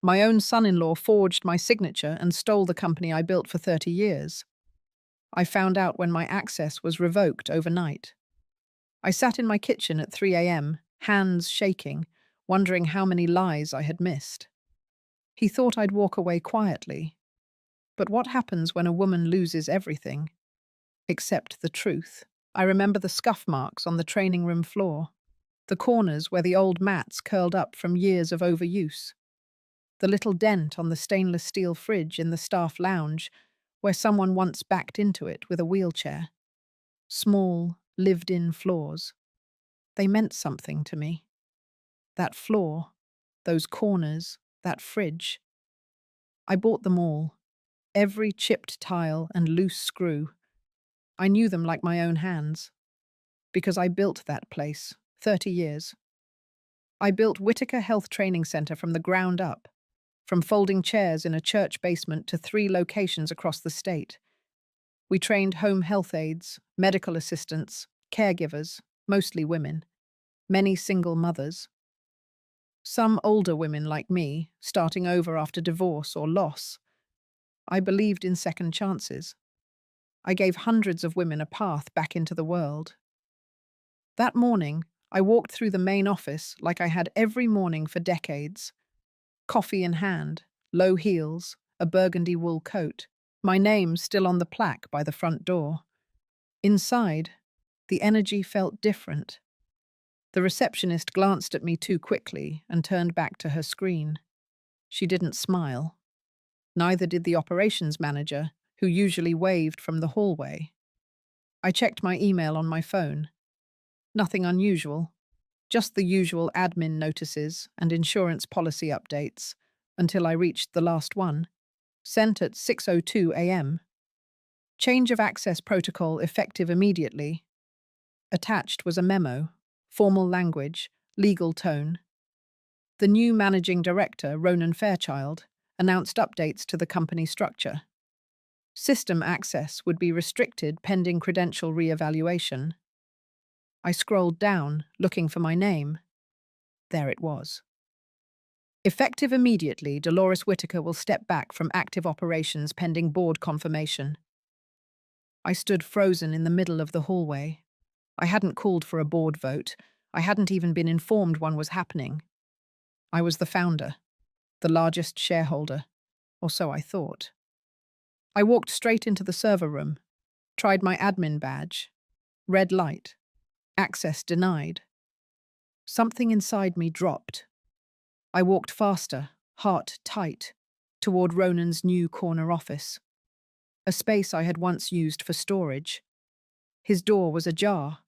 My own son-in-law forged my signature and stole the company I built for 30 years. I found out when my access was revoked overnight. I sat in my kitchen at 3 a.m., hands shaking, wondering how many lies I had missed. He thought I'd walk away quietly. But what happens when a woman loses everything? Except the truth. I remember the scuff marks on the training room floor, the corners where the old mats curled up from years of overuse, the little dent on the stainless steel fridge in the staff lounge where someone once backed into it with a wheelchair. Small, lived-in flaws. They meant something to me. That floor, those corners, that fridge. I bought them all, every chipped tile and loose screw. I knew them like my own hands, because I built that place, 30 years. I built Whitaker Health Training Center from the ground up, from folding chairs in a church basement to 3 locations across the state. We trained home health aides, medical assistants, caregivers, mostly women, many single mothers. Some older women like me, starting over after divorce or loss. I believed in second chances. I gave hundreds of women a path back into the world. That morning, I walked through the main office like I had every morning for decades. Coffee in hand, low heels, a burgundy wool coat, my name still on the plaque by the front door. Inside, the energy felt different. The receptionist glanced at me too quickly and turned back to her screen. She didn't smile. Neither did the operations manager, who usually waved from the hallway. I checked my email on my phone. Nothing unusual, just the usual admin notices and insurance policy updates, until I reached the last one, sent at 6:02 a.m. Change of access protocol effective immediately. Attached was a memo, formal language, legal tone. The new managing director, Ronan Fairchild, announced updates to the company structure. System access would be restricted pending credential re-evaluation. I scrolled down, looking for my name. There it was. Effective immediately, Dolores Whitaker will step back from active operations pending board confirmation. I stood frozen in the middle of the hallway. I hadn't called for a board vote. I hadn't even been informed one was happening. I was the founder, the largest shareholder, or so I thought. I walked straight into the server room, tried my admin badge. Red light. Access denied. Something inside me dropped. I walked faster, heart tight, toward Ronan's new corner office, a space I had once used for storage. His door was ajar.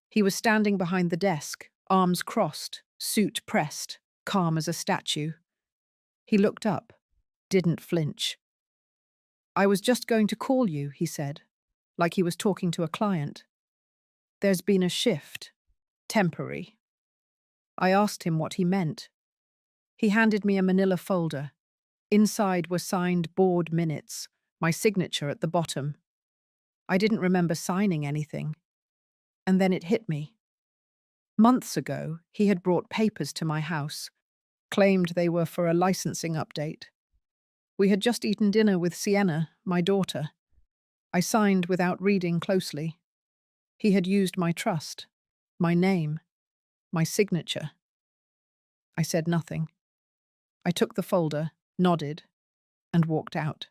He was standing behind the desk, arms crossed, suit pressed, calm as a statue. He looked up, didn't flinch. "I was just going to call you," he said, like he was talking to a client. "There's been a shift. Temporary." I asked him what he meant. He handed me a manila folder. Inside were signed board minutes, my signature at the bottom. I didn't remember signing anything. And then it hit me. Months ago, he had brought papers to my house, claimed they were for a licensing update. We had just eaten dinner with Sienna, my daughter. I signed without reading closely. He had used my trust, my name, my signature. I said nothing. I took the folder, nodded, and walked out.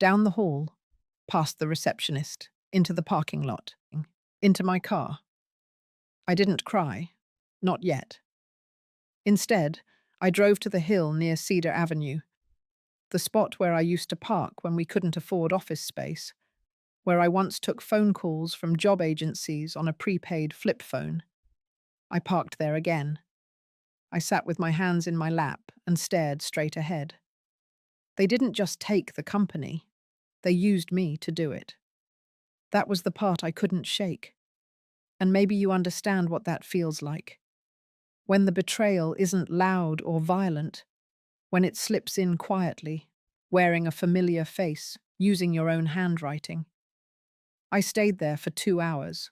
Down the hall, past the receptionist, into the parking lot, into my car. I didn't cry, not yet. Instead, I drove to the hill near Cedar Avenue, the spot where I used to park when we couldn't afford office space, where I once took phone calls from job agencies on a prepaid flip phone. I parked there again. I sat with my hands in my lap and stared straight ahead. They didn't just take the company. They used me to do it. That was the part I couldn't shake. And maybe you understand what that feels like. When the betrayal isn't loud or violent, when it slips in quietly, wearing a familiar face, using your own handwriting. I stayed there for 2 hours.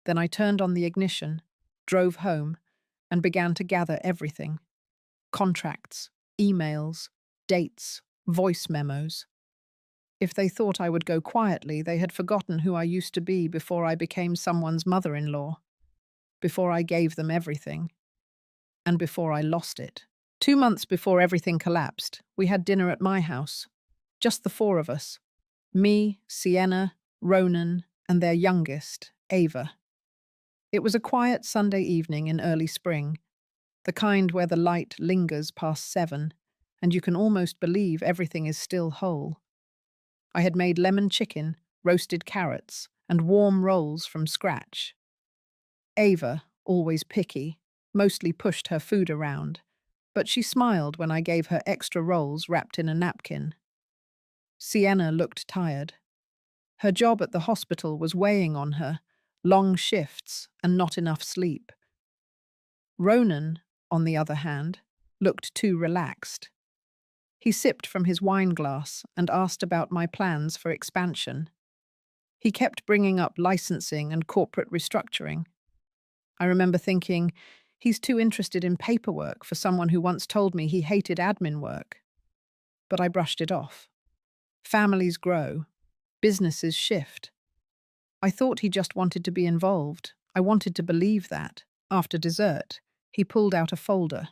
Then I turned on the ignition, drove home, and began to gather everything. Contracts, emails, dates, voice memos. If they thought I would go quietly, they had forgotten who I used to be before I became someone's mother-in-law, before I gave them everything, and before I lost it. 2 months before everything collapsed, we had dinner at my house. Just the four of us. Me, Sienna, Ronan, and their youngest, Ava. It was a quiet Sunday evening in early spring, the kind where the light lingers past 7, and you can almost believe everything is still whole. I had made lemon chicken, roasted carrots, and warm rolls from scratch. Ava, always picky, mostly pushed her food around, but she smiled when I gave her extra rolls wrapped in a napkin. Sienna looked tired. Her job at the hospital was weighing on her, long shifts and not enough sleep. Ronan, on the other hand, looked too relaxed. He sipped from his wine glass and asked about my plans for expansion. He kept bringing up licensing and corporate restructuring. I remember thinking, he's too interested in paperwork for someone who once told me he hated admin work. But I brushed it off. Families grow. Businesses shift. I thought he just wanted to be involved. I wanted to believe that. After dessert, he pulled out a folder.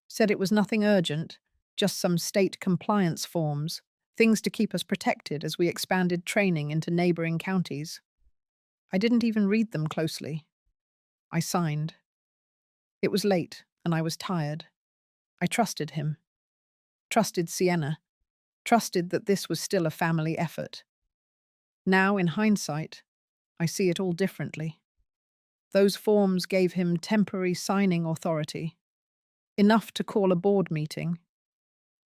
Said it was nothing urgent, just some state compliance forms, things to keep us protected as we expanded training into neighboring counties. I didn't even read them closely. I signed. It was late, and I was tired. I trusted him. Trusted Sienna. Trusted that this was still a family effort. Now, in hindsight, I see it all differently. Those forms gave him temporary signing authority, enough to call a board meeting,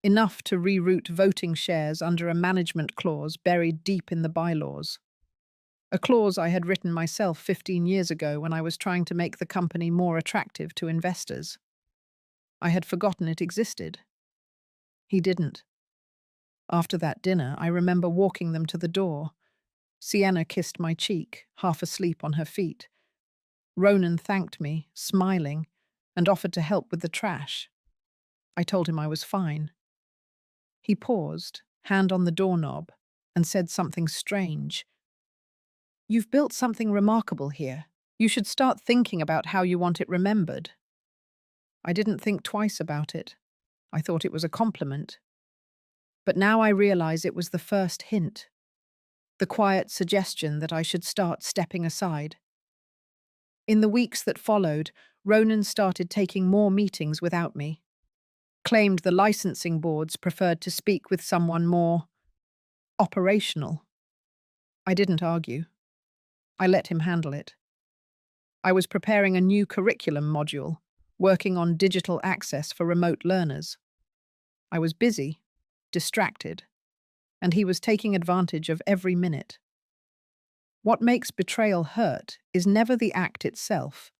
enough to reroute voting shares under a management clause buried deep in the bylaws. A clause I had written myself 15 years ago when I was trying to make the company more attractive to investors. I had forgotten it existed. He didn't. After that dinner, I remember walking them to the door. Sienna kissed my cheek, half asleep on her feet. Ronan thanked me, smiling, and offered to help with the trash. I told him I was fine. He paused, hand on the doorknob, and said something strange. "You've built something remarkable here. You should start thinking about how you want it remembered." I didn't think twice about it. I thought it was a compliment. But now I realize it was the first hint, the quiet suggestion that I should start stepping aside. In the weeks that followed, Ronan started taking more meetings without me, claimed the licensing boards preferred to speak with someone more operational. I didn't argue. I let him handle it. I was preparing a new curriculum module, working on digital access for remote learners. I was busy, distracted, and he was taking advantage of every minute. What makes betrayal hurt is never the act itself.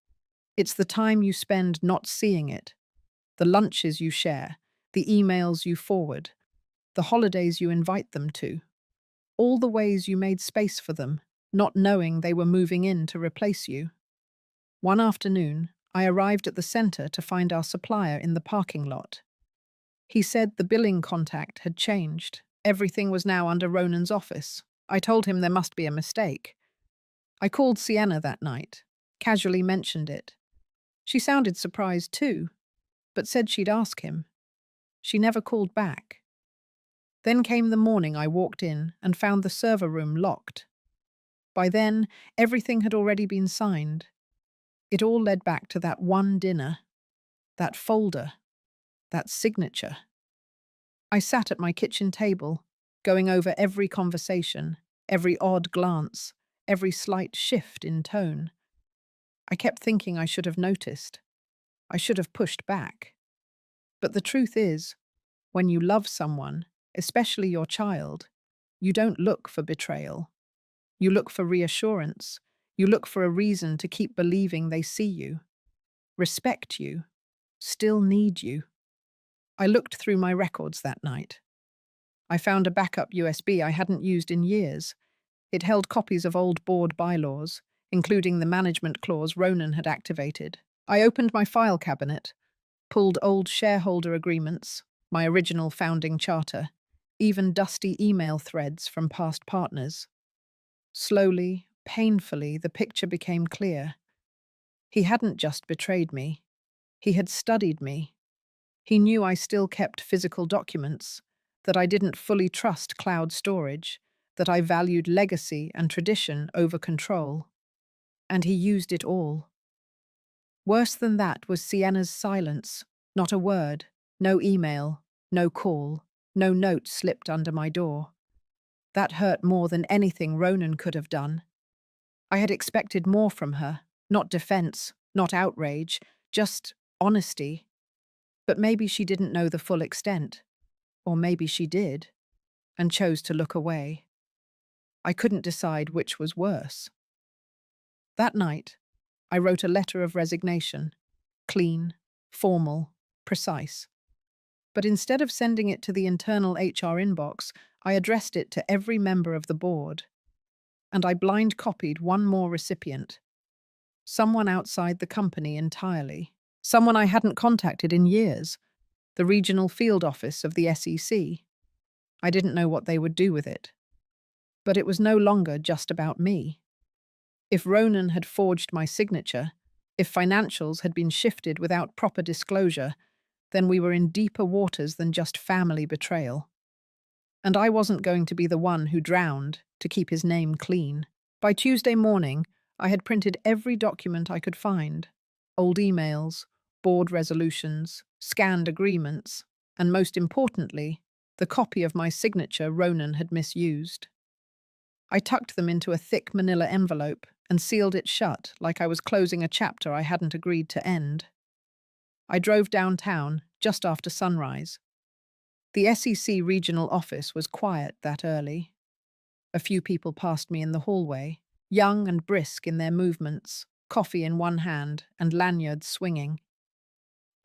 It's the time you spend not seeing it, the lunches you share, the emails you forward, the holidays you invite them to, all the ways you made space for them, not knowing they were moving in to replace you. One afternoon, I arrived at the center to find our supplier in the parking lot. He said the billing contact had changed. Everything was now under Ronan's office. I told him there must be a mistake. I called Sienna that night, casually mentioned it. She sounded surprised too, but said she'd ask him. She never called back. Then came the morning I walked in and found the server room locked. By then, everything had already been signed. It all led back to that one dinner, that folder, that signature. I sat at my kitchen table, going over every conversation, every odd glance, every slight shift in tone. I kept thinking I should have noticed. I should have pushed back. But the truth is, when you love someone, especially your child, you don't look for betrayal. You look for reassurance. You look for a reason to keep believing they see you, respect you, still need you. I looked through my records that night. I found a backup USB I hadn't used in years. It held copies of old board bylaws, including the management clause Ronan had activated. I opened my file cabinet. pulled old shareholder agreements, my original founding charter, even dusty email threads from past partners. Slowly, painfully, the picture became clear. He hadn't just betrayed me. He had studied me. He knew I still kept physical documents, that I didn't fully trust cloud storage, that I valued legacy and tradition over control. And he used it all. Worse than that was Sienna's silence. Not a word, no email, no call, no note slipped under my door. That hurt more than anything Ronan could have done. I had expected more from her, not defense, not outrage, just honesty. But maybe she didn't know the full extent. Or maybe she did, and chose to look away. I couldn't decide which was worse. That night, I wrote a letter of resignation, clean, formal, precise. But instead of sending it to the internal HR inbox, I addressed it to every member of the board. And I blind copied one more recipient. Someone outside the company entirely. Someone I hadn't contacted in years. The regional field office of the SEC. I didn't know what they would do with it. But it was no longer just about me. If Ronan had forged my signature, if financials had been shifted without proper disclosure, then we were in deeper waters than just family betrayal. And I wasn't going to be the one who drowned to keep his name clean. By Tuesday morning, I had printed every document I could find. Old emails, board resolutions, scanned agreements, and most importantly, the copy of my signature Ronan had misused. I tucked them into a thick manila envelope and sealed it shut like I was closing a chapter I hadn't agreed to end. I drove downtown just after sunrise. The SEC regional office was quiet that early. A few people passed me in the hallway, young and brisk in their movements, coffee in one hand and lanyards swinging.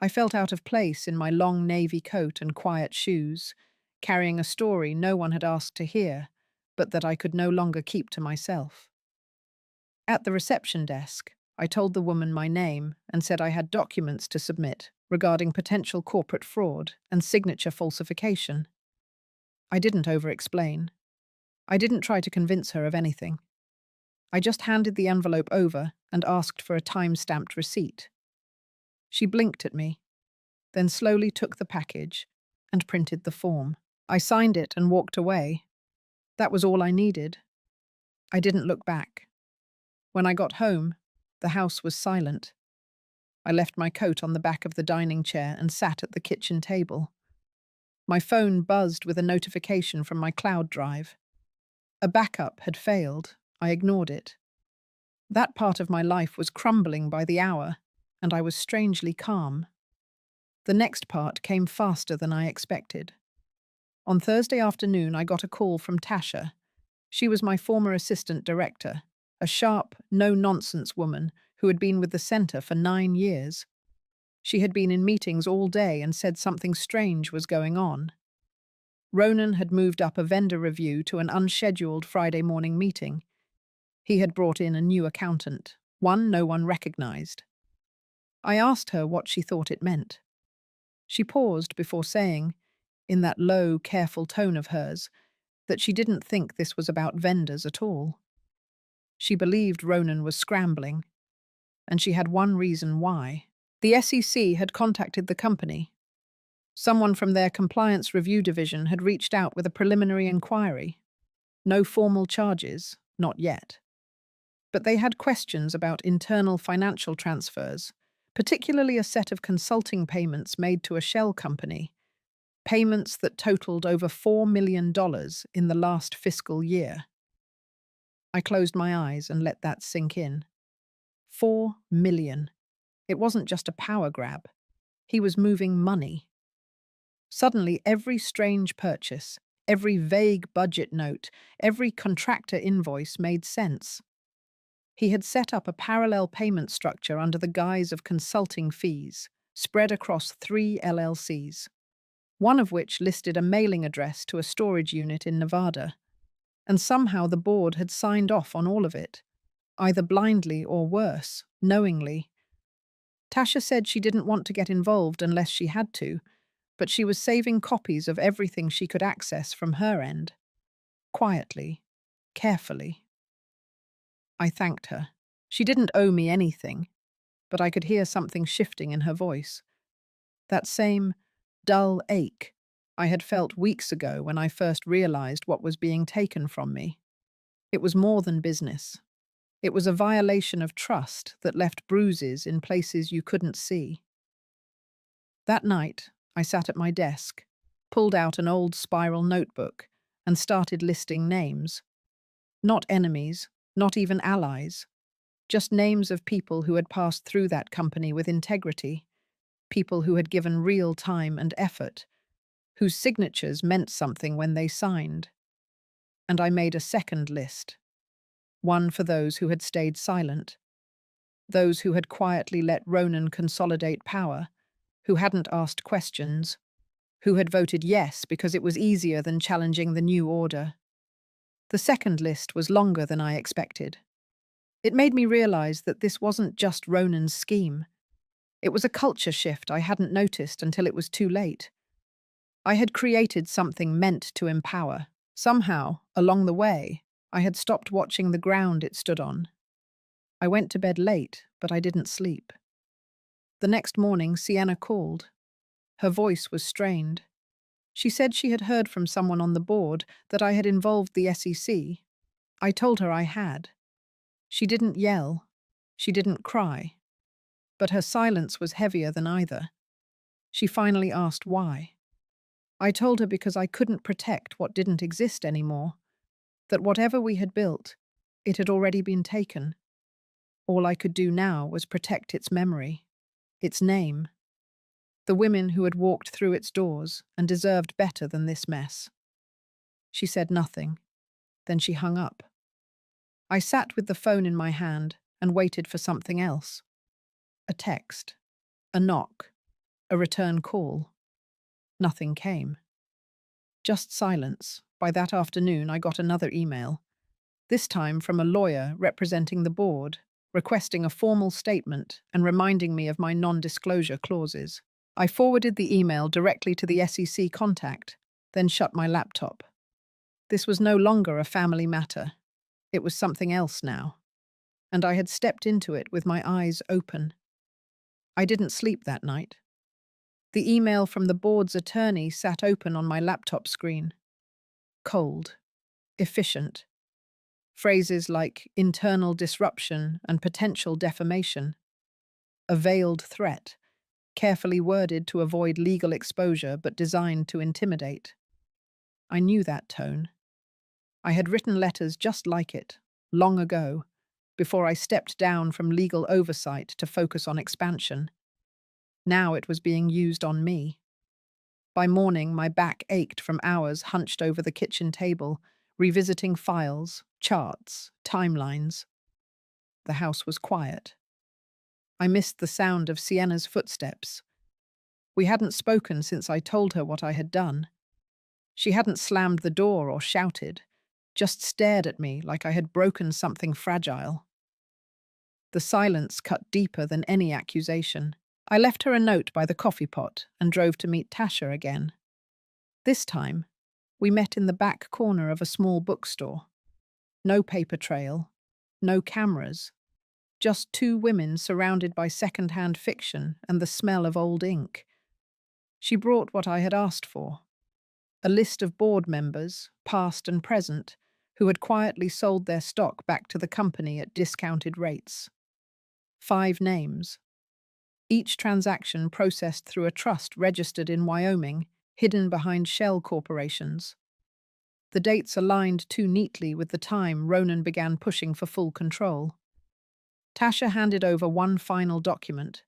I felt out of place in my long navy coat and quiet shoes, carrying a story no one had asked to hear, but that I could no longer keep to myself. At the reception desk, I told the woman my name and said I had documents to submit regarding potential corporate fraud and signature falsification. I didn't over-explain. I didn't try to convince her of anything. I just handed the envelope over and asked for a time-stamped receipt. She blinked at me, then slowly took the package and printed the form. I signed it and walked away. That was all I needed. I didn't look back. When I got home, the house was silent. I left my coat on the back of the dining chair and sat at the kitchen table. My phone buzzed with a notification from my cloud drive. A backup had failed. I ignored it. That part of my life was crumbling by the hour, and I was strangely calm. The next part came faster than I expected. On Thursday afternoon, I got a call from Tasha. She was my former assistant director, a sharp, no-nonsense woman who had been with the centre for 9 years. She had been in meetings all day and said something strange was going on. Ronan had moved up a vendor review to an unscheduled Friday morning meeting. He had brought in a new accountant, one no one recognized. I asked her what she thought it meant. She paused before saying, in that low, careful tone of hers, that she didn't think this was about vendors at all. She believed Ronan was scrambling, and she had one reason why. The SEC had contacted the company. Someone from their compliance review division had reached out with a preliminary inquiry. No formal charges, not yet. But they had questions about internal financial transfers, particularly a set of consulting payments made to a shell company, payments that totaled over $4 million in the last fiscal year. I closed my eyes and let that sink in. 4 million. It wasn't just a power grab. He was moving money. Suddenly, every strange purchase, every vague budget note, every contractor invoice made sense. He had set up a parallel payment structure under the guise of consulting fees, spread across 3 LLCs, one of which listed a mailing address to a storage unit in Nevada. And somehow the board had signed off on all of it, either blindly or worse, knowingly. Tasha said she didn't want to get involved unless she had to, but she was saving copies of everything she could access from her end. Quietly, carefully. I thanked her. She didn't owe me anything, but I could hear something shifting in her voice. That same dull ache I had felt weeks ago when I first realized what was being taken from me. It was more than business. It was a violation of trust that left bruises in places you couldn't see. That night, I sat at my desk, pulled out an old spiral notebook, and started listing names. Not enemies, not even allies, just names of people who had passed through that company with integrity, people who had given real time and effort, whose signatures meant something when they signed. And I made a second list, one for those who had stayed silent, those who had quietly let Ronan consolidate power, who hadn't asked questions, who had voted yes because it was easier than challenging the new order. The second list was longer than I expected. It made me realize that this wasn't just Ronan's scheme. It was a culture shift I hadn't noticed until it was too late. I had created something meant to empower. Somehow, along the way, I had stopped watching the ground it stood on. I went to bed late, but I didn't sleep. The next morning, Sienna called. Her voice was strained. She said she had heard from someone on the board that I had involved the SEC. I told her I had. She didn't yell. She didn't cry. But her silence was heavier than either. She finally asked why. I told her because I couldn't protect what didn't exist anymore, that whatever we had built, it had already been taken. All I could do now was protect its memory, its name, the women who had walked through its doors and deserved better than this mess. She said nothing. Then she hung up. I sat with the phone in my hand and waited for something else. A text, a knock, a return call. Nothing came. Just silence. By that afternoon, I got another email, this time from a lawyer representing the board, requesting a formal statement and reminding me of my non-disclosure clauses. I forwarded the email directly to the SEC contact, then shut my laptop. This was no longer a family matter. It was something else now, and I had stepped into it with my eyes open. I didn't sleep that night. The email from the board's attorney sat open on my laptop screen. Cold, efficient. Phrases like internal disruption and potential defamation. A veiled threat, carefully worded to avoid legal exposure but designed to intimidate. I knew that tone. I had written letters just like it, long ago, before I stepped down from legal oversight to focus on expansion. Now it was being used on me. By morning, my back ached from hours hunched over the kitchen table, revisiting files, charts, timelines. The house was quiet. I missed the sound of Sienna's footsteps. We hadn't spoken since I told her what I had done. She hadn't slammed the door or shouted, just stared at me like I had broken something fragile. The silence cut deeper than any accusation. I left her a note by the coffee pot and drove to meet Tasha again. This time, we met in the back corner of a small bookstore. No paper trail, no cameras, just two women surrounded by second-hand fiction and the smell of old ink. She brought what I had asked for, a list of board members, past and present, who had quietly sold their stock back to the company at discounted rates. 5 names. Each transaction processed through a trust registered in Wyoming, hidden behind shell corporations. The dates aligned too neatly with the time Ronan began pushing for full control. Tasha handed over one final document,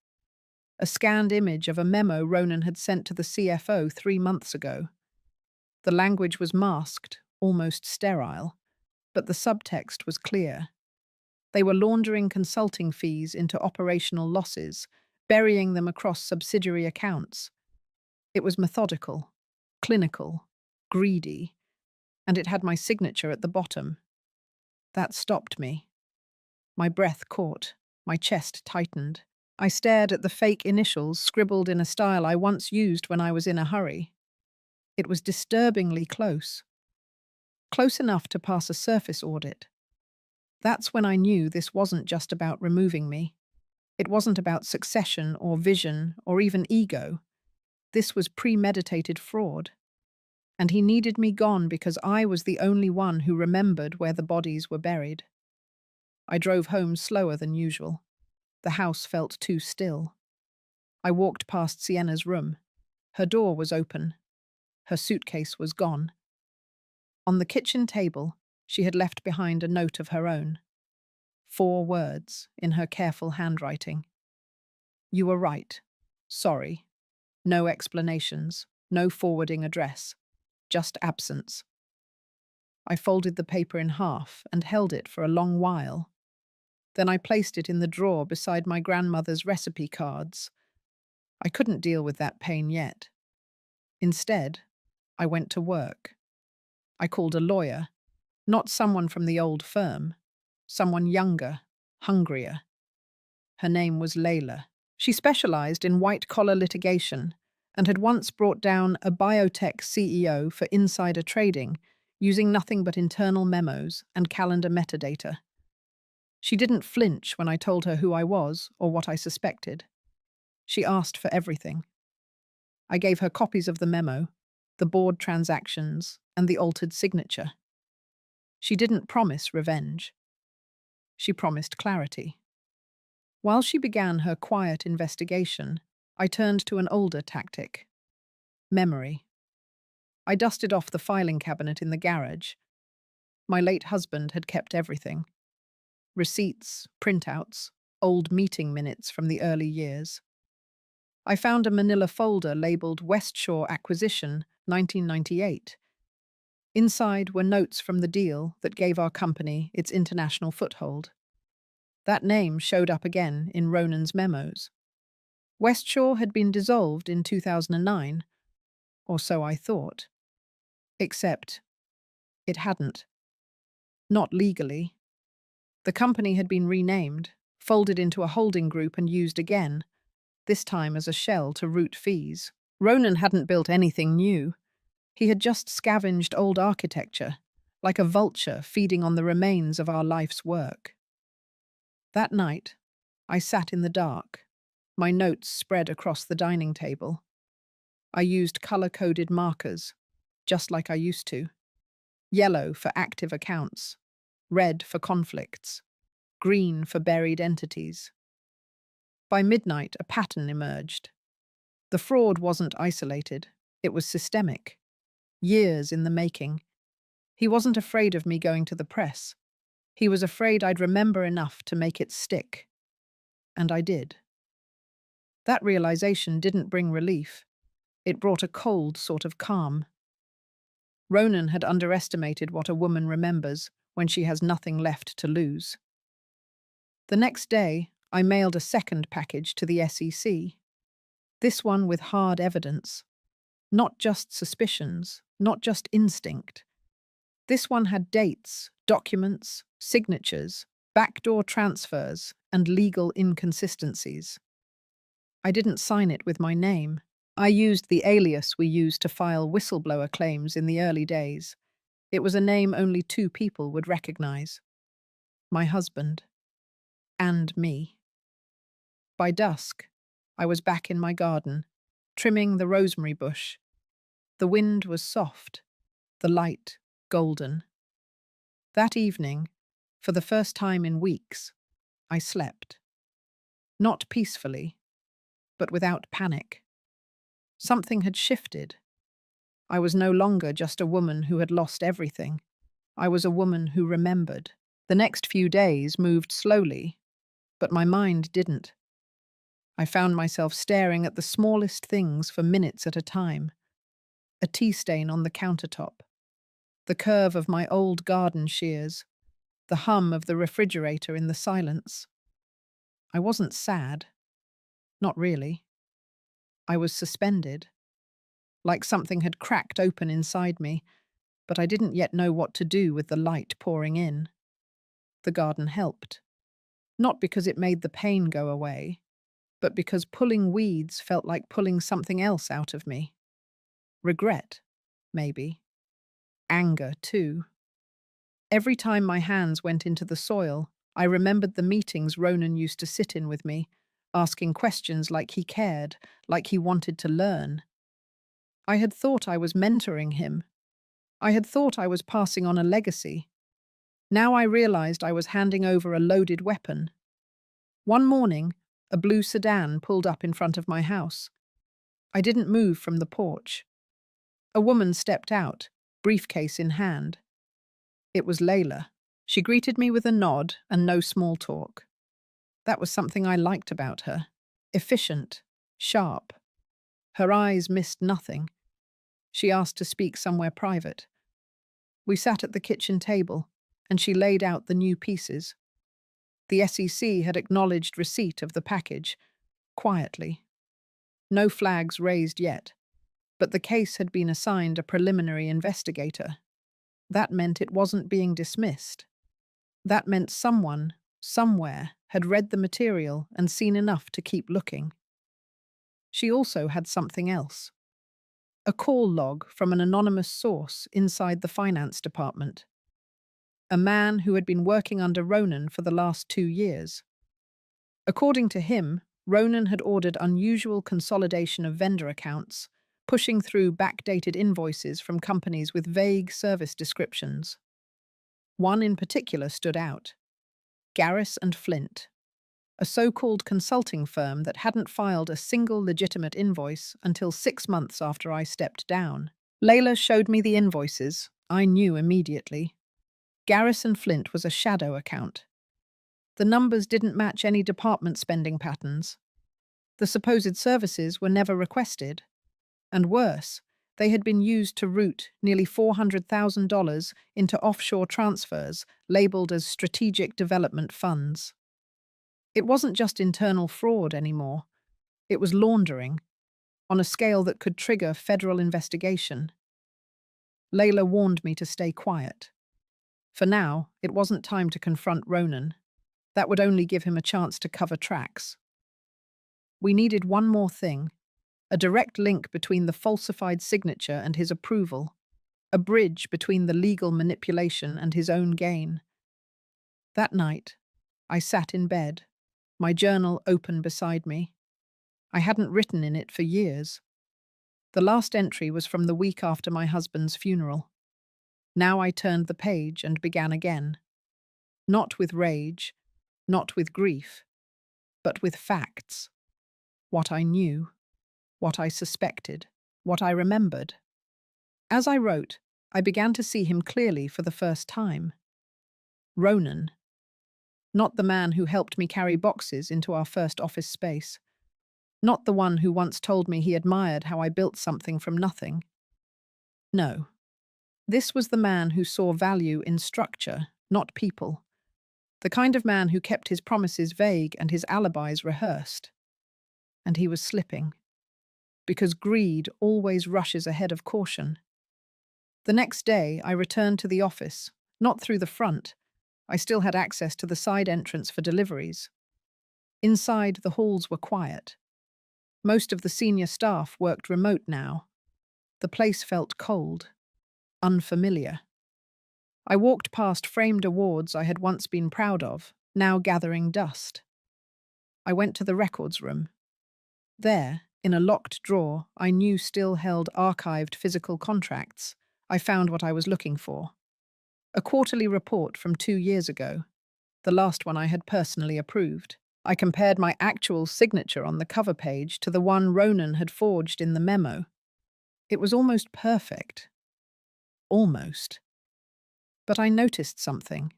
a scanned image of a memo Ronan had sent to the CFO 3 months ago. The language was masked, almost sterile, but the subtext was clear. They were laundering consulting fees into operational losses, burying them across subsidiary accounts. It was methodical, clinical, greedy, and it had my signature at the bottom. That stopped me. My breath caught, my chest tightened. I stared at the fake initials scribbled in a style I once used when I was in a hurry. It was disturbingly close. Close enough to pass a surface audit. That's when I knew this wasn't just about removing me. It wasn't about succession or vision or even ego. This was premeditated fraud. And he needed me gone because I was the only one who remembered where the bodies were buried. I drove home slower than usual. The house felt too still. I walked past Sienna's room. Her door was open. Her suitcase was gone. On the kitchen table, she had left behind a note of her own. 4 words in her careful handwriting. You were right. Sorry. No explanations. No forwarding address. Just absence. I folded the paper in half and held it for a long while. Then I placed it in the drawer beside my grandmother's recipe cards. I couldn't deal with that pain yet. Instead, I went to work. I called a lawyer, not someone from the old firm, someone younger, hungrier. Her name was Layla. She specialized in white-collar litigation and had once brought down a biotech CEO for insider trading using nothing but internal memos and calendar metadata. She didn't flinch when I told her who I was or what I suspected. She asked for everything. I gave her copies of the memo, the board transactions, and the altered signature. She didn't promise revenge. She promised clarity. While she began her quiet investigation, I turned to an older tactic. Memory. I dusted off the filing cabinet in the garage. My late husband had kept everything. Receipts, printouts, old meeting minutes from the early years. I found a manila folder labeled West Shore Acquisition, 1998. Inside were notes from the deal that gave our company its international foothold. That name showed up again in Ronan's memos. West Shore had been dissolved in 2009, or so I thought. Except, it hadn't. Not legally. The company had been renamed, folded into a holding group and used again, this time as a shell to route fees. Ronan hadn't built anything new. He had just scavenged old architecture, like a vulture feeding on the remains of our life's work. That night, I sat in the dark, my notes spread across the dining table. I used color-coded markers, just like I used to. Yellow for active accounts, red for conflicts, green for buried entities. By midnight, a pattern emerged. The fraud wasn't isolated, it was systemic. Years in the making. He wasn't afraid of me going to the press. He was afraid I'd remember enough to make it stick. And I did. That realization didn't bring relief. It brought a cold sort of calm. Ronan had underestimated what a woman remembers when she has nothing left to lose. The next day, I mailed a second package to the SEC. This one with hard evidence. Not just suspicions, not just instinct. This one had dates, documents, signatures, backdoor transfers, and legal inconsistencies. I didn't sign it with my name. I used the alias we used to file whistleblower claims in the early days. It was a name only 2 people would recognize. My husband. And me. By dusk, I was back in my garden, trimming the rosemary bush. The wind was soft, the light golden. That evening, for the first time in weeks, I slept. Not peacefully, but without panic. Something had shifted. I was no longer just a woman who had lost everything. I was a woman who remembered. The next few days moved slowly, but my mind didn't. I found myself staring at the smallest things for minutes at a time. A tea stain on the countertop, the curve of my old garden shears, the hum of the refrigerator in the silence. I wasn't sad. Not really. I was suspended, like something had cracked open inside me, but I didn't yet know what to do with the light pouring in. The garden helped. Not because it made the pain go away, but because pulling weeds felt like pulling something else out of me. Regret, maybe. Anger, too. Every time my hands went into the soil, I remembered the meetings Ronan used to sit in with me, asking questions like he cared, like he wanted to learn. I had thought I was mentoring him. I had thought I was passing on a legacy. Now I realized I was handing over a loaded weapon. One morning, a blue sedan pulled up in front of my house. I didn't move from the porch. A woman stepped out, briefcase in hand. It was Layla. She greeted me with a nod and no small talk. That was something I liked about her. Efficient, sharp. Her eyes missed nothing. She asked to speak somewhere private. We sat at the kitchen table, and she laid out the new pieces. The SEC had acknowledged receipt of the package, quietly. No flags raised yet, but the case had been assigned a preliminary investigator. That meant it wasn't being dismissed. That meant someone, somewhere, had read the material and seen enough to keep looking. She also had something else. A call log from an anonymous source inside the finance department. A man who had been working under Ronan for the last 2 years. According to him, Ronan had ordered unusual consolidation of vendor accounts, pushing through backdated invoices from companies with vague service descriptions. One in particular stood out. Garris and Flint, a so-called consulting firm that hadn't filed a single legitimate invoice until 6 months after I stepped down. Layla showed me the invoices. I knew immediately. Garris and Flint was a shadow account. The numbers didn't match any department spending patterns. The supposed services were never requested. And worse, they had been used to route nearly $400,000 into offshore transfers labeled as strategic development funds. It wasn't just internal fraud anymore. It was laundering, on a scale that could trigger federal investigation. Layla warned me to stay quiet. For now, it wasn't time to confront Ronan. That would only give him a chance to cover tracks. We needed one more thing. A direct link between the falsified signature and his approval, a bridge between the legal manipulation and his own gain. That night, I sat in bed, my journal open beside me. I hadn't written in it for years. The last entry was from the week after my husband's funeral. Now I turned the page and began again. Not with rage, not with grief, but with facts. What I knew. What I suspected, what I remembered. As I wrote, I began to see him clearly for the first time. Ronan. Not the man who helped me carry boxes into our first office space. Not the one who once told me he admired how I built something from nothing. No. This was the man who saw value in structure, not people. The kind of man who kept his promises vague and his alibis rehearsed. And he was slipping. Because greed always rushes ahead of caution. The next day, I returned to the office, not through the front. I still had access to the side entrance for deliveries. Inside, the halls were quiet. Most of the senior staff worked remote now. The place felt cold, unfamiliar. I walked past framed awards I had once been proud of, now gathering dust. I went to the records room. There, in a locked drawer I knew still held archived physical contracts, I found what I was looking for. A quarterly report from 2 years ago, the last one I had personally approved. I compared my actual signature on the cover page to the one Ronan had forged in the memo. It was almost perfect. Almost. But I noticed something.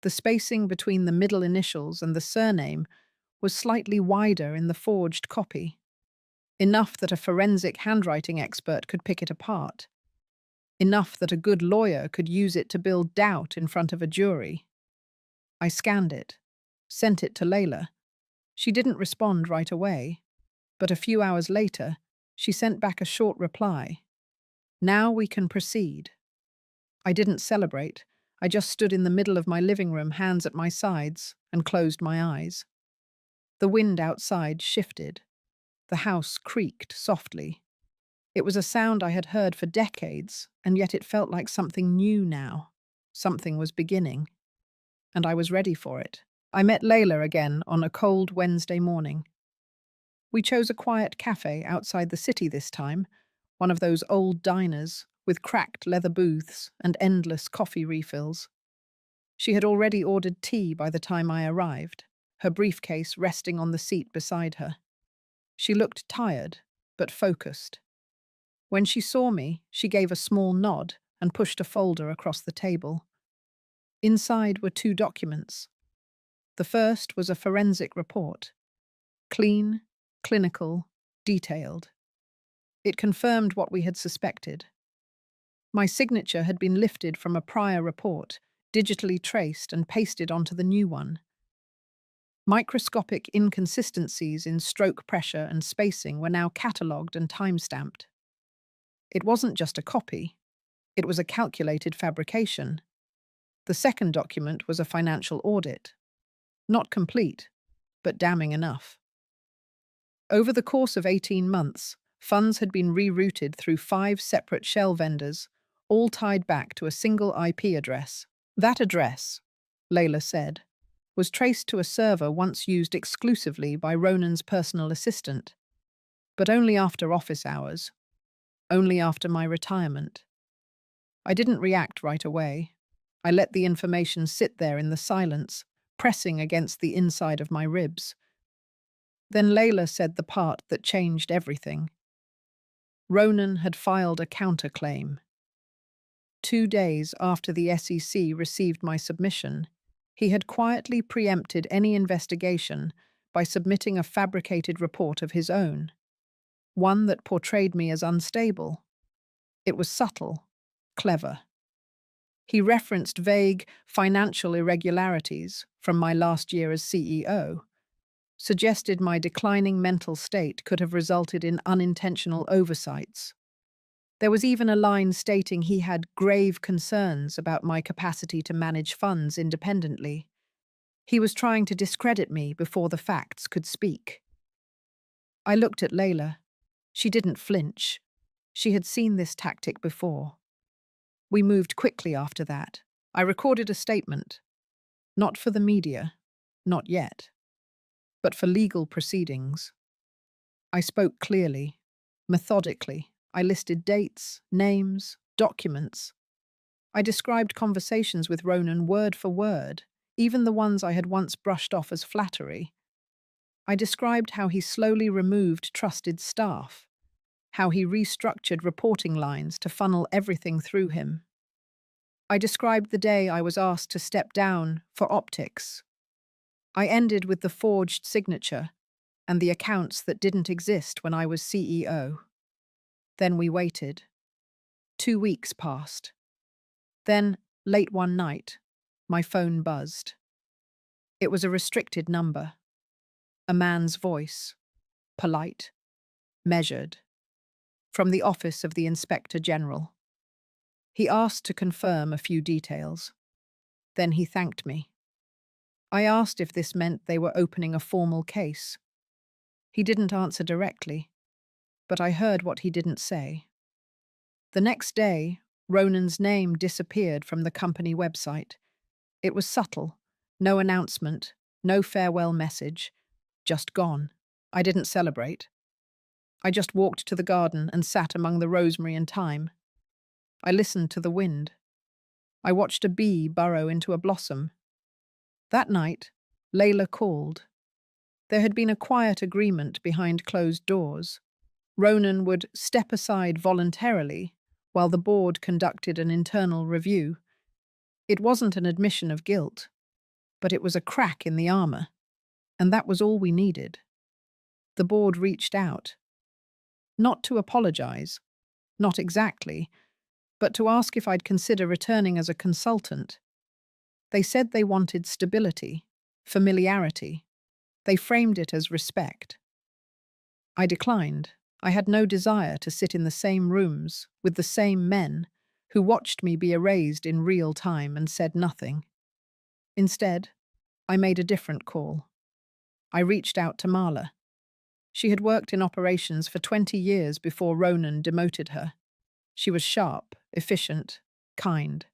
The spacing between the middle initials and the surname was slightly wider in the forged copy. Enough that a forensic handwriting expert could pick it apart. Enough that a good lawyer could use it to build doubt in front of a jury. I scanned it, sent it to Layla. She didn't respond right away, but a few hours later, she sent back a short reply. Now we can proceed. I didn't celebrate. I just stood in the middle of my living room, hands at my sides, and closed my eyes. The wind outside shifted. The house creaked softly. It was a sound I had heard for decades, and yet it felt like something new now. Something was beginning, and I was ready for it. I met Layla again on a cold Wednesday morning. We chose a quiet cafe outside the city this time, one of those old diners with cracked leather booths and endless coffee refills. She had already ordered tea by the time I arrived, her briefcase resting on the seat beside her. She looked tired, but focused. When she saw me, she gave a small nod and pushed a folder across the table. Inside were two documents. The first was a forensic report. Clean, clinical, detailed. It confirmed what we had suspected. My signature had been lifted from a prior report, digitally traced and pasted onto the new one. Microscopic inconsistencies in stroke pressure and spacing were now catalogued and time-stamped. It wasn't just a copy, it was a calculated fabrication. The second document was a financial audit. Not complete, but damning enough. Over the course of 18 months, funds had been rerouted through 5 separate shell vendors, all tied back to a single IP address. That address, Layla said, was traced to a server once used exclusively by Ronan's personal assistant, but only after office hours, only after my retirement. I didn't react right away. I let the information sit there in the silence, pressing against the inside of my ribs. Then Layla said the part that changed everything. Ronan had filed a counterclaim. 2 days after the SEC received my submission, he had quietly preempted any investigation by submitting a fabricated report of his own, one that portrayed me as unstable. It was subtle, clever. He referenced vague financial irregularities from my last year as CEO, suggested my declining mental state could have resulted in unintentional oversights. There was even a line stating he had grave concerns about my capacity to manage funds independently. He was trying to discredit me before the facts could speak. I looked at Layla. She didn't flinch. She had seen this tactic before. We moved quickly after that. I recorded a statement. Not for the media, not yet, but for legal proceedings. I spoke clearly, methodically. I listed dates, names, documents. I described conversations with Ronan word for word, even the ones I had once brushed off as flattery. I described how he slowly removed trusted staff, how he restructured reporting lines to funnel everything through him. I described the day I was asked to step down for optics. I ended with the forged signature and the accounts that didn't exist when I was CEO. Then we waited. 2 weeks passed. Then, late one night, my phone buzzed. It was a restricted number. A man's voice, polite, measured, from the office of the Inspector General. He asked to confirm a few details. Then he thanked me. I asked if this meant they were opening a formal case. He didn't answer directly, but I heard what he didn't say. The next day, Ronan's name disappeared from the company website. It was subtle, no announcement, no farewell message, just gone. I didn't celebrate. I just walked to the garden and sat among the rosemary and thyme. I listened to the wind. I watched a bee burrow into a blossom. That night, Layla called. There had been a quiet agreement behind closed doors. Ronan would step aside voluntarily while the board conducted an internal review. It wasn't an admission of guilt, but it was a crack in the armor, and that was all we needed. The board reached out. Not to apologize, not exactly, but to ask if I'd consider returning as a consultant. They said they wanted stability, familiarity. They framed it as respect. I declined. I had no desire to sit in the same rooms with the same men who watched me be erased in real time and said nothing. Instead, I made a different call. I reached out to Marla. She had worked in operations for 20 years before Ronan demoted her. She was sharp, efficient, kind.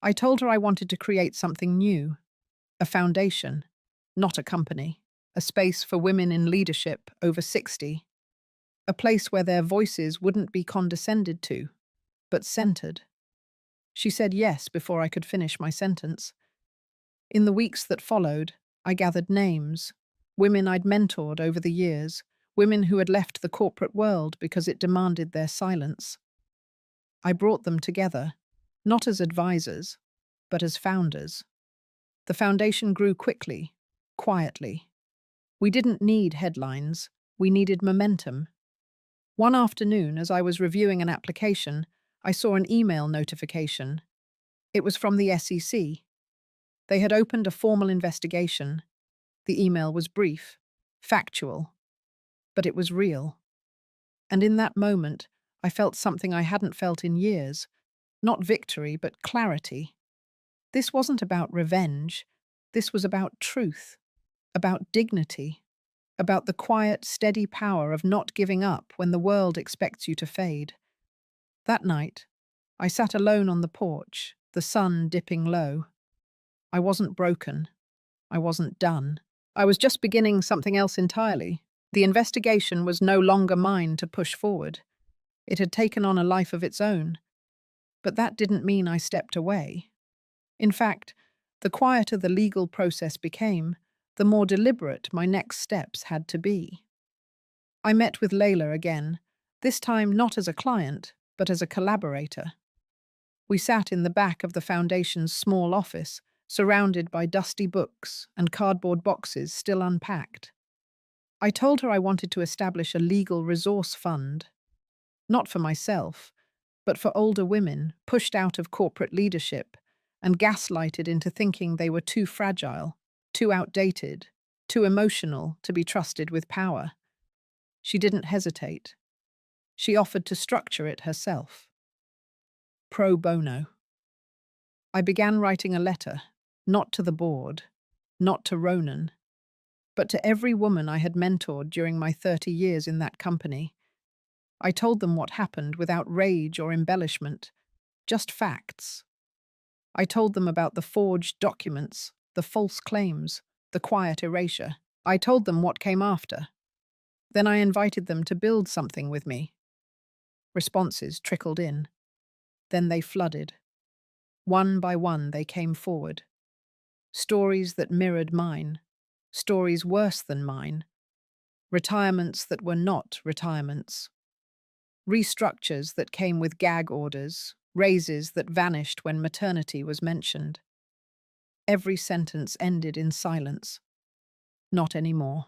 I told her I wanted to create something new, a foundation, not a company, a space for women in leadership over 60, a place where their voices wouldn't be condescended to, but centered. She said yes before I could finish my sentence. In the weeks that followed, I gathered names, women I'd mentored over the years, women who had left the corporate world because it demanded their silence. I brought them together, not as advisors, but as founders. The foundation grew quickly, quietly. We didn't need headlines, we needed momentum. One afternoon, as I was reviewing an application, I saw an email notification. It was from the SEC. They had opened a formal investigation. The email was brief, factual, but it was real. And in that moment, I felt something I hadn't felt in years. Not victory, but clarity. This wasn't about revenge. This was about truth, about dignity, about the quiet, steady power of not giving up when the world expects you to fade. That night, I sat alone on the porch, the sun dipping low. I wasn't broken. I wasn't done. I was just beginning something else entirely. The investigation was no longer mine to push forward. It had taken on a life of its own. But that didn't mean I stepped away. In fact, the quieter the legal process became, the more deliberate my next steps had to be. I met with Layla again, this time not as a client, but as a collaborator. We sat in the back of the Foundation's small office, surrounded by dusty books and cardboard boxes still unpacked. I told her I wanted to establish a legal resource fund, not for myself, but for older women pushed out of corporate leadership and gaslighted into thinking they were too fragile, too outdated, too emotional to be trusted with power. She didn't hesitate. She offered to structure it herself. Pro bono. I began writing a letter, not to the board, not to Ronan, but to every woman I had mentored during my 30 years in that company. I told them what happened without rage or embellishment, just facts. I told them about the forged documents, the false claims, the quiet erasure. I told them what came after. Then I invited them to build something with me. Responses trickled in. Then they flooded. One by one they came forward. Stories that mirrored mine. Stories worse than mine. Retirements that were not retirements. Restructures that came with gag orders. Raises that vanished when maternity was mentioned. Every sentence ended in silence. Not anymore.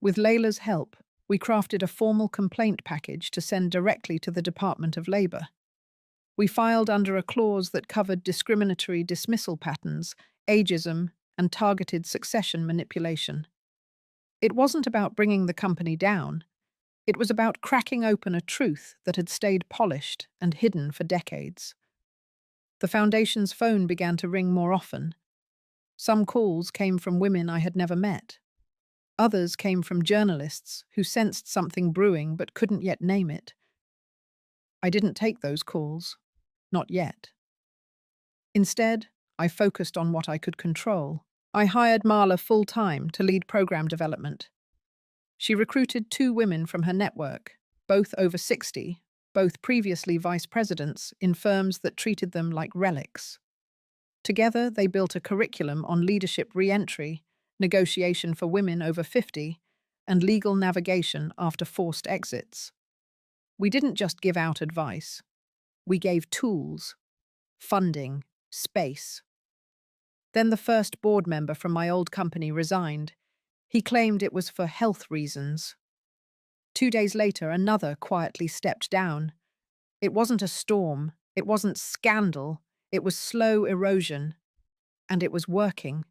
With Layla's help, we crafted a formal complaint package to send directly to the Department of Labor. We filed under a clause that covered discriminatory dismissal patterns, ageism, and targeted succession manipulation. It wasn't about bringing the company down. It was about cracking open a truth that had stayed polished and hidden for decades. The Foundation's phone began to ring more often. Some calls came from women I had never met. Others came from journalists who sensed something brewing but couldn't yet name it. I didn't take those calls. Not yet. Instead, I focused on what I could control. I hired Marla full-time to lead program development. She recruited 2 women from her network, both over 60, both previously vice presidents in firms that treated them like relics. Together, they built a curriculum on leadership re-entry, negotiation for women over 50, and legal navigation after forced exits. We didn't just give out advice. We gave tools, funding, space. Then the first board member from my old company resigned. He claimed it was for health reasons. 2 days later, another quietly stepped down. It wasn't a storm, it wasn't scandal, it was slow erosion, and it was working.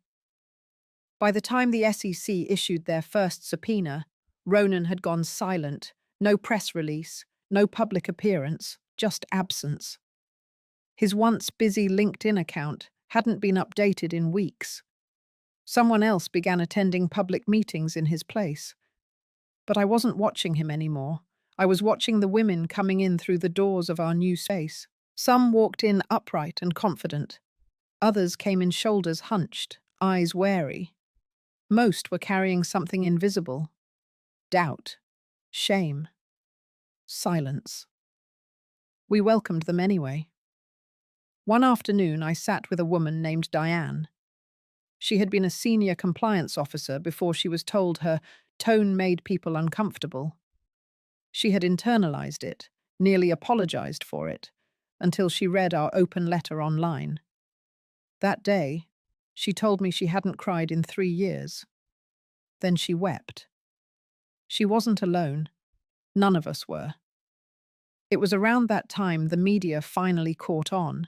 By the time the SEC issued their first subpoena, Ronan had gone silent, no press release, no public appearance, just absence. His once busy LinkedIn account hadn't been updated in weeks. Someone else began attending public meetings in his place. But I wasn't watching him anymore. I was watching the women coming in through the doors of our new space. Some walked in upright and confident. Others came in shoulders hunched, eyes wary. Most were carrying something invisible: doubt, shame, silence. We welcomed them anyway. One afternoon, I sat with a woman named Diane. She had been a senior compliance officer before she was told her tone made people uncomfortable. She had internalized it, nearly apologized for it, until she read our open letter online. That day, she told me she hadn't cried in 3 years. Then she wept. She wasn't alone. None of us were. It was around that time the media finally caught on.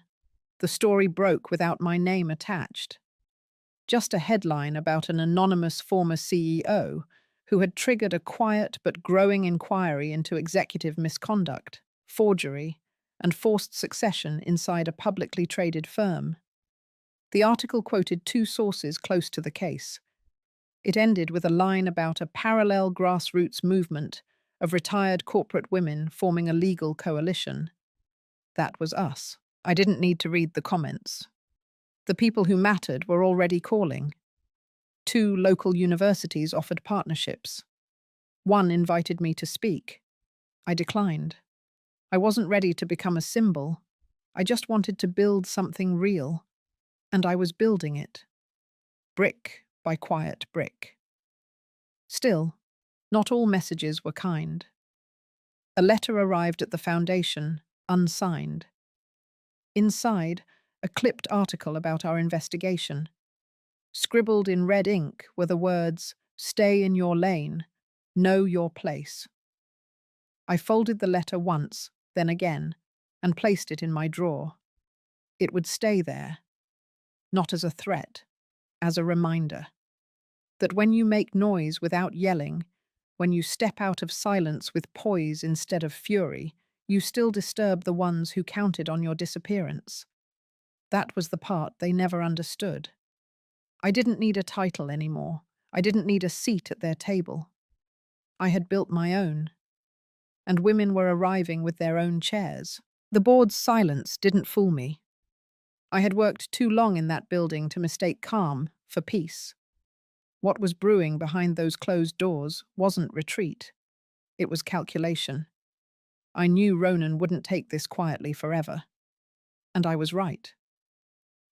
The story broke without my name attached. Just a headline about an anonymous former CEO who had triggered a quiet but growing inquiry into executive misconduct, forgery, and forced succession inside a publicly traded firm. The article quoted two sources close to the case. It ended with a line about a parallel grassroots movement of retired corporate women forming a legal coalition. That was us. I didn't need to read the comments. The people who mattered were already calling. 2 local universities offered partnerships. One invited me to speak. I declined. I wasn't ready to become a symbol. I just wanted to build something real. And I was building it. Brick by quiet brick. Still, not all messages were kind. A letter arrived at the foundation, unsigned. Inside, a clipped article about our investigation. Scribbled in red ink were the words, "Stay in your lane, know your place." I folded the letter once, then again, and placed it in my drawer. It would stay there, not as a threat, as a reminder. That when you make noise without yelling, when you step out of silence with poise instead of fury, you still disturb the ones who counted on your disappearance. That was the part they never understood. I didn't need a title anymore. I didn't need a seat at their table. I had built my own. And women were arriving with their own chairs. The board's silence didn't fool me. I had worked too long in that building to mistake calm for peace. What was brewing behind those closed doors wasn't retreat. It was calculation. I knew Ronan wouldn't take this quietly forever. And I was right.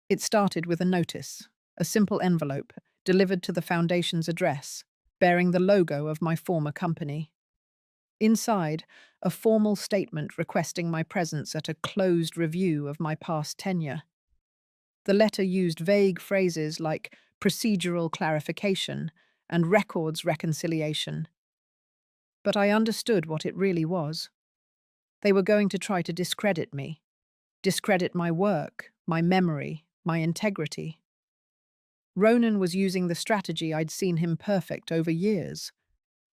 It started with a notice, a simple envelope delivered to the foundation's address, bearing the logo of my former company. Inside, a formal statement requesting my presence at a closed review of my past tenure. The letter used vague phrases like procedural clarification and records reconciliation. But I understood what it really was. They were going to try to discredit me, discredit my work, my memory, my integrity. Ronan was using the strategy I'd seen him perfect over years.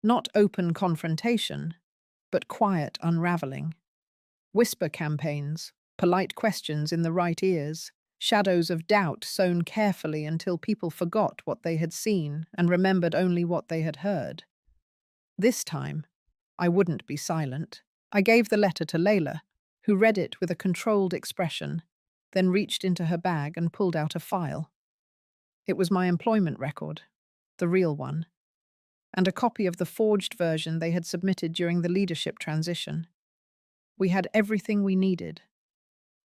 Not open confrontation, but quiet unraveling. Whisper campaigns, polite questions in the right ears, shadows of doubt sown carefully until people forgot what they had seen and remembered only what they had heard. This time, I wouldn't be silent. I gave the letter to Layla, who read it with a controlled expression, then reached into her bag and pulled out a file. It was my employment record, the real one, and a copy of the forged version they had submitted during the leadership transition. We had everything we needed,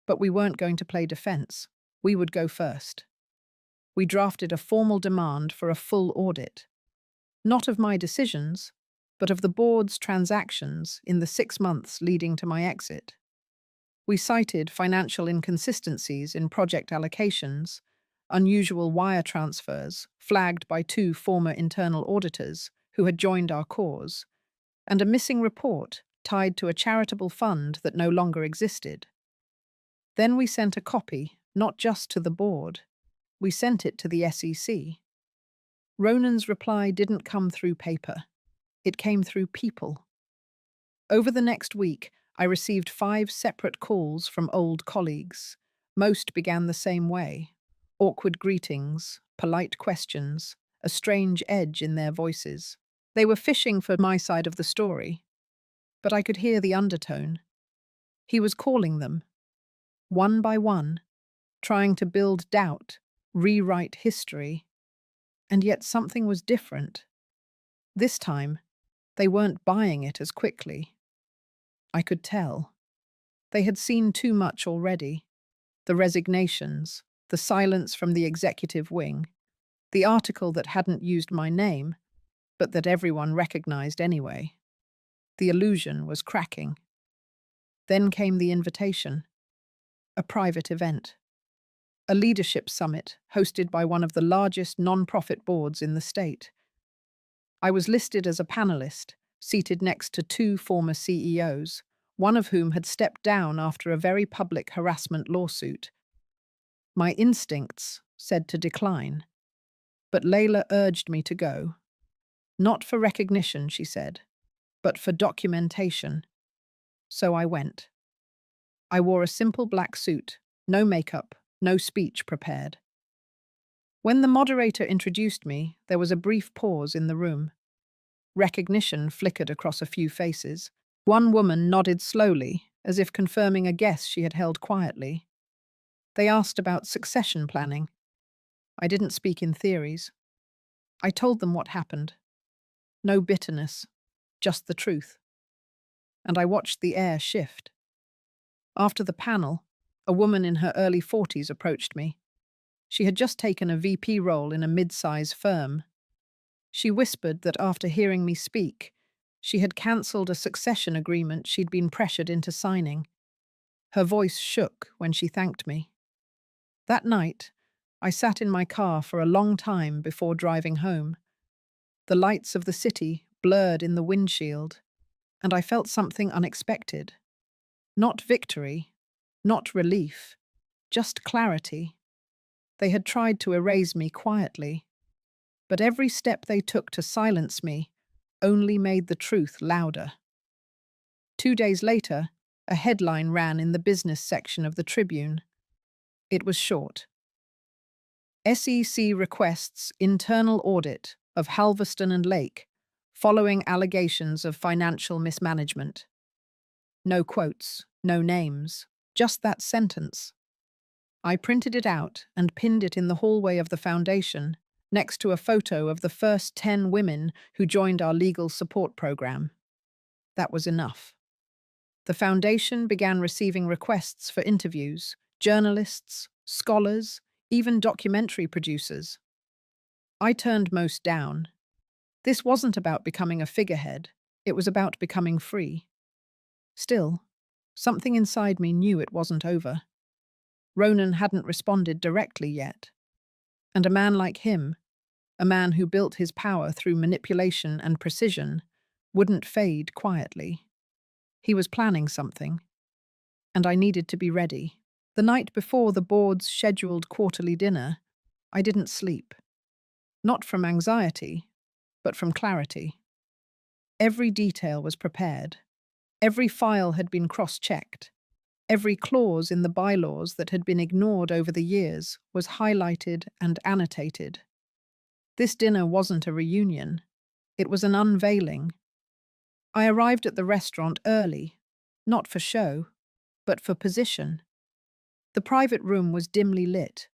but we weren't going to play defense. We would go first. We drafted a formal demand for a full audit, not of my decisions, but of the board's transactions in the 6 months leading to my exit. We cited financial inconsistencies in project allocations, unusual wire transfers flagged by 2 former internal auditors who had joined our cause, and a missing report tied to a charitable fund that no longer existed. Then we sent a copy, not just to the board. We sent it to the SEC. Ronan's reply didn't come through paper. It came through people. Over the next week, I received 5 separate calls from old colleagues. Most began the same way. Awkward greetings, polite questions, a strange edge in their voices. They were fishing for my side of the story, but I could hear the undertone. He was calling them, one by one, trying to build doubt, rewrite history, and yet something was different. This time, they weren't buying it as quickly. I could tell. They had seen too much already. The resignations, the silence from the executive wing, the article that hadn't used my name, but that everyone recognized anyway. The illusion was cracking. Then came the invitation. A private event. A leadership summit hosted by one of the largest non-profit boards in the state. I was listed as a panelist, seated next to two former CEOs, one of whom had stepped down after a very public harassment lawsuit. My instincts said to decline, but Layla urged me to go. Not for recognition, she said, but for documentation. So I went. I wore a simple black suit, no makeup, no speech prepared. When the moderator introduced me, there was a brief pause in the room. Recognition flickered across a few faces. One woman nodded slowly, as if confirming a guess she had held quietly. They asked about succession planning. I didn't speak in theories. I told them what happened. No bitterness, just the truth. And I watched the air shift. After the panel, a woman in her early 40s approached me. She had just taken a VP role in a mid-size firm. She whispered that after hearing me speak, she had cancelled a succession agreement she'd been pressured into signing. Her voice shook when she thanked me. That night, I sat in my car for a long time before driving home. The lights of the city blurred in the windshield, and I felt something unexpected. Not victory, not relief, just clarity. They had tried to erase me quietly, but every step they took to silence me only made the truth louder. 2 days later, a headline ran in the business section of the Tribune. It was short. SEC requests internal audit of Halverston and Lake following allegations of financial mismanagement. No quotes, no names, just that sentence. I printed it out and pinned it in the hallway of the foundation, next to a photo of the first 10 women who joined our legal support program. That was enough. The foundation began receiving requests for interviews, journalists, scholars, even documentary producers. I turned most down. This wasn't about becoming a figurehead, it was about becoming free. Still, something inside me knew it wasn't over. Ronan hadn't responded directly yet. And a man like him, a man who built his power through manipulation and precision, wouldn't fade quietly. He was planning something, and I needed to be ready. The night before the board's scheduled quarterly dinner, I didn't sleep. Not from anxiety, but from clarity. Every detail was prepared. Every file had been cross-checked. Every clause in the bylaws that had been ignored over the years was highlighted and annotated. This dinner wasn't a reunion. It was an unveiling. I arrived at the restaurant early, not for show, but for position. The private room was dimly lit,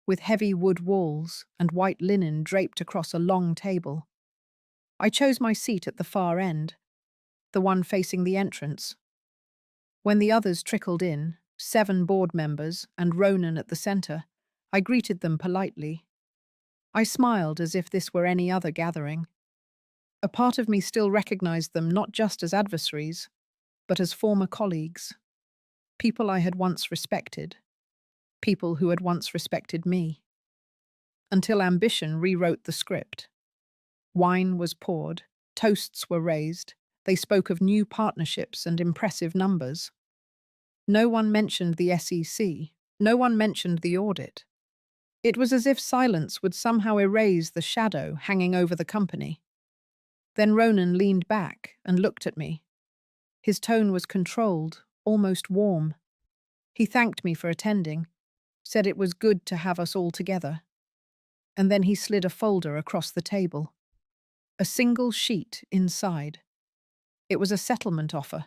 with heavy wood walls and white linen draped across a long table. I chose my seat at the far end, the one facing the entrance. When the others trickled in, 7 board members and Ronan at the center, I greeted them politely. I smiled as if this were any other gathering. A part of me still recognized them not just as adversaries, but as former colleagues. People I had once respected. People who had once respected me. Until ambition rewrote the script. Wine was poured, toasts were raised, they spoke of new partnerships and impressive numbers. No one mentioned the SEC, no one mentioned the audit. It was as if silence would somehow erase the shadow hanging over the company. Then Ronan leaned back and looked at me. His tone was controlled, almost warm. He thanked me for attending. said it was good to have us all together. And then he slid a folder across the table. A single sheet inside. It was a settlement offer.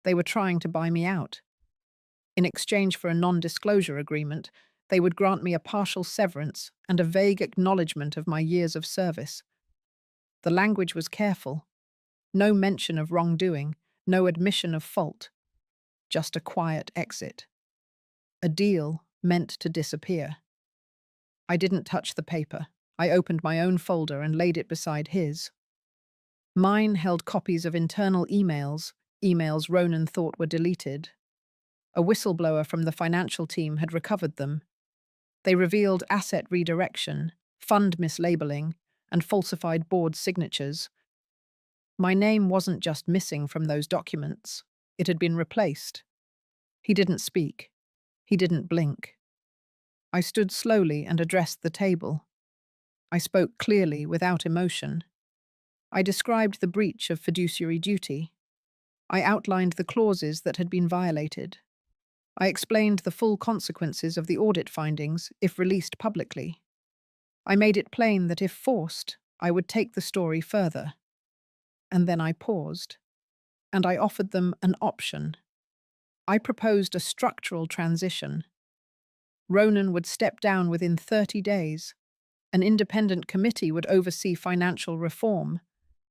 They were trying to buy me out. In exchange for a non-disclosure agreement, they would grant me a partial severance and a vague acknowledgement of my years of service. The language was careful. No mention of wrongdoing, no admission of fault. Just a quiet exit. A deal meant to disappear. I didn't touch the paper. I opened my own folder and laid it beside his. Mine held copies of internal emails Ronan thought were deleted. A whistleblower from the financial team had recovered them. They revealed asset redirection, fund mislabeling, and falsified board signatures. My name wasn't just missing from those documents. It had been replaced. He didn't speak. He didn't blink. I stood slowly and addressed the table. I spoke clearly, without emotion. I described the breach of fiduciary duty. I outlined the clauses that had been violated. I explained the full consequences of the audit findings if released publicly. I made it plain that if forced, I would take the story further. And then I paused, and I offered them an option. I proposed a structural transition. Ronan would step down within 30 days. An independent committee would oversee financial reform.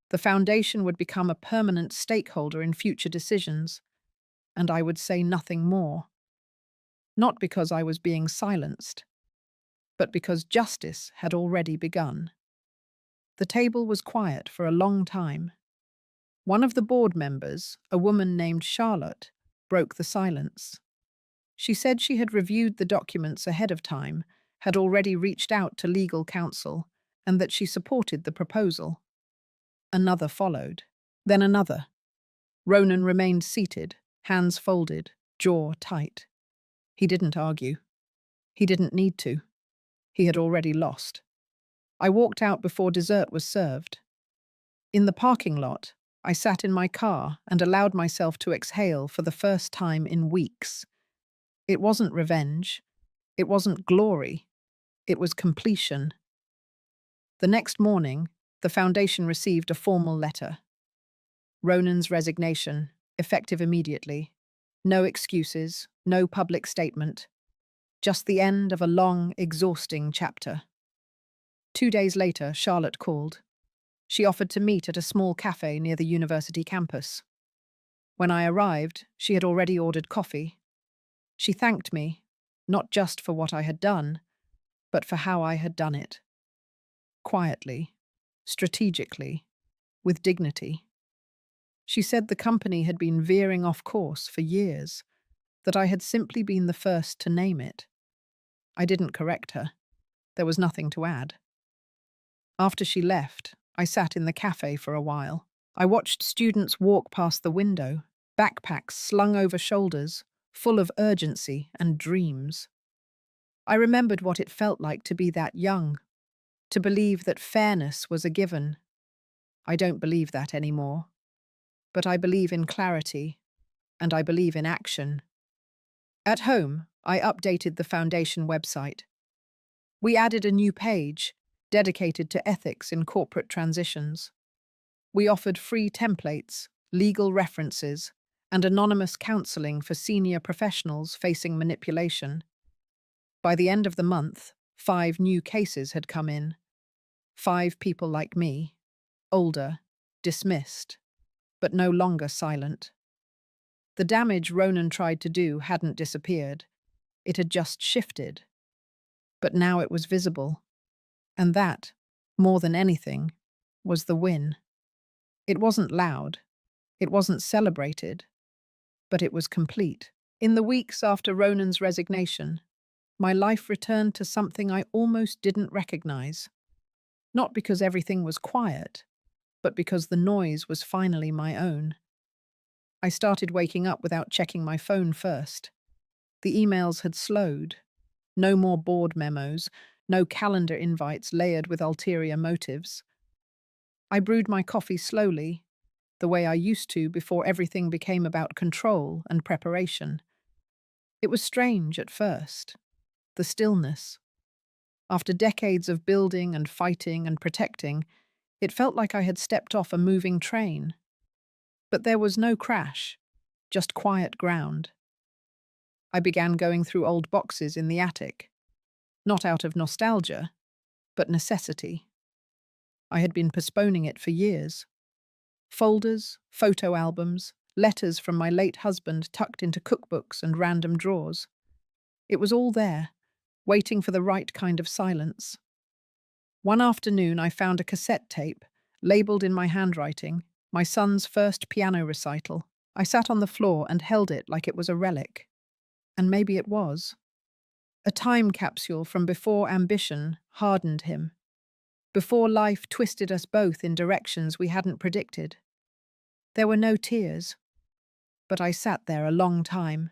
The foundation would become a permanent stakeholder in future decisions. And I would say nothing more. Not because I was being silenced, but because justice had already begun. The table was quiet for a long time. One of the board members, a woman named Charlotte, broke the silence. She said she had reviewed the documents ahead of time, had already reached out to legal counsel, and that she supported the proposal. Another followed. Then another. Ronan remained seated, hands folded, jaw tight. He didn't argue. He didn't need to. He had already lost. I walked out before dessert was served. In the parking lot, I sat in my car and allowed myself to exhale for the first time in weeks. It wasn't revenge. It wasn't glory. It was completion. The next morning, the foundation received a formal letter. Ronan's resignation, effective immediately. No excuses, no public statement. Just the end of a long, exhausting chapter. 2 days later, Charlotte called. She offered to meet at a small cafe near the university campus. When I arrived, she had already ordered coffee. She thanked me, not just for what I had done, but for how I had done it. Quietly, strategically, with dignity. She said the company had been veering off course for years, that I had simply been the first to name it. I didn't correct her. There was nothing to add. After she left, I sat in the cafe for a while. I watched students walk past the window, backpacks slung over shoulders, full of urgency and dreams. I remembered what it felt like to be that young, to believe that fairness was a given. I don't believe that anymore. But I believe in clarity, and I believe in action. At home, I updated the foundation website. We added a new page dedicated to ethics in corporate transitions. We offered free templates, legal references, and anonymous counseling for senior professionals facing manipulation. By the end of the month, 5 new cases had come in. 5 people like me, older, dismissed, but no longer silent. The damage Ronan tried to do hadn't disappeared. It had just shifted. But now it was visible. And that, more than anything, was the win. It wasn't loud. It wasn't celebrated. But it was complete. In the weeks after Ronan's resignation, my life returned to something I almost didn't recognize. Not because everything was quiet, but because the noise was finally my own. I started waking up without checking my phone first. The emails had slowed. No more board memos, no calendar invites layered with ulterior motives. I brewed my coffee slowly, the way I used to before everything became about control and preparation. It was strange at first. the stillness. After decades of building and fighting and protecting, it felt like I had stepped off a moving train. But there was no crash, just quiet ground. I began going through old boxes in the attic, not out of nostalgia, but necessity. I had been postponing it for years. Folders, photo albums, letters from my late husband tucked into cookbooks and random drawers. It was all there, waiting for the right kind of silence. One afternoon, I found a cassette tape, labeled in my handwriting, my son's first piano recital. I sat on the floor and held it like it was a relic. And maybe it was. A time capsule from before ambition hardened him, before life twisted us both in directions we hadn't predicted. There were no tears, but I sat there a long time.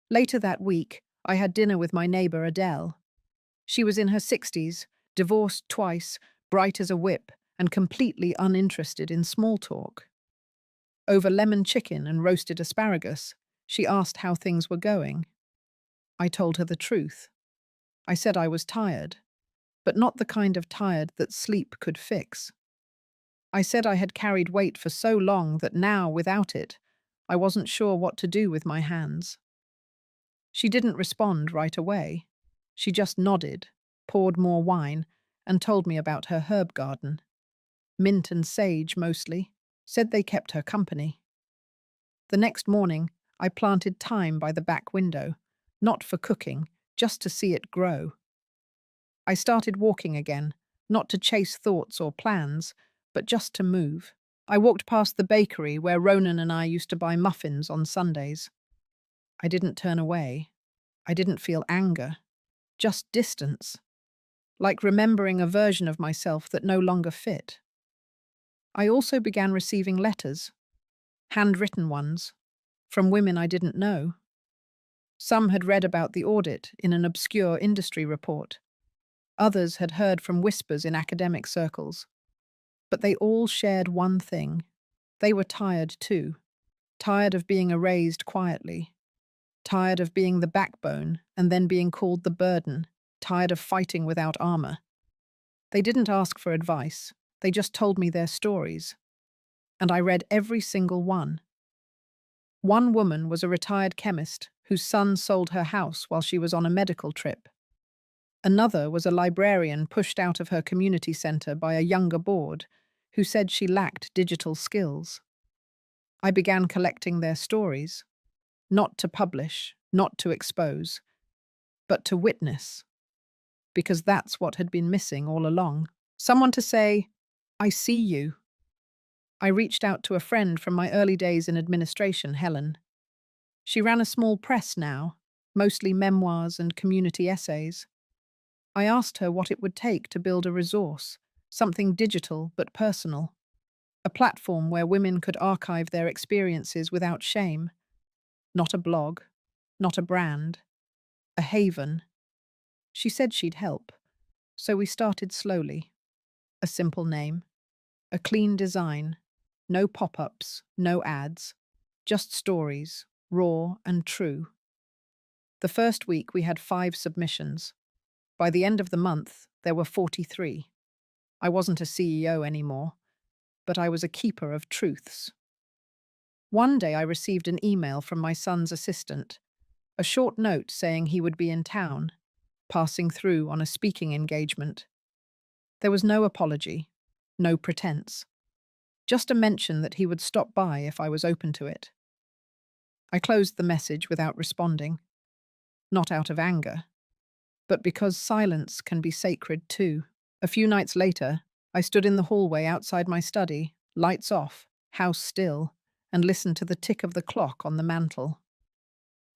Later that week, I had dinner with my neighbor Adele. She was in her 60s, divorced twice, bright as a whip, and completely uninterested in small talk. Over lemon chicken and roasted asparagus, she asked how things were going. I told her the truth. I said I was tired, but not the kind of tired that sleep could fix. I said I had carried weight for so long that now, without it, I wasn't sure what to do with my hands. She didn't respond right away. She just nodded, poured more wine, and told me about her herb garden. Mint and sage, mostly. Said they kept her company. The next morning, I planted thyme by the back window, not for cooking, just to see it grow. I started walking again, not to chase thoughts or plans, but just to move. I walked past the bakery where Ronan and I used to buy muffins on Sundays. I didn't turn away. I didn't feel anger, just distance, like remembering a version of myself that no longer fit. I also began receiving letters, handwritten ones, from women I didn't know. Some had read about the audit in an obscure industry report. Others had heard from whispers in academic circles. But they all shared one thing. They were tired too. Tired of being erased quietly. Tired of being the backbone and then being called the burden. Tired of fighting without armor. They didn't ask for advice. They just told me their stories. And I read every single one. One woman was a retired chemist whose son sold her house while she was on a medical trip. Another was a librarian pushed out of her community center by a younger board who said she lacked digital skills. I began collecting their stories, not to publish, not to expose, but to witness, because that's what had been missing all along. Someone to say, "I see you." I reached out to a friend from my early days in administration, Helen. She ran a small press now, mostly memoirs and community essays. I asked her what it would take to build a resource, something digital but personal, a platform where women could archive their experiences without shame. Not a blog, not a brand, a haven. She said she'd help, so we started slowly. A simple name, a clean design, no pop-ups, no ads, just stories, raw and true. The first week we had 5 submissions. By the end of the month, there were 43. I wasn't a CEO anymore, but I was a keeper of truths. One day I received an email from my son's assistant, a short note saying he would be in town, passing through on a speaking engagement. There was no apology, no pretense, just a mention that he would stop by if I was open to it. I closed the message without responding, not out of anger, but because silence can be sacred too. A few nights later, I stood in the hallway outside my study, lights off, house still, and listened to the tick of the clock on the mantel.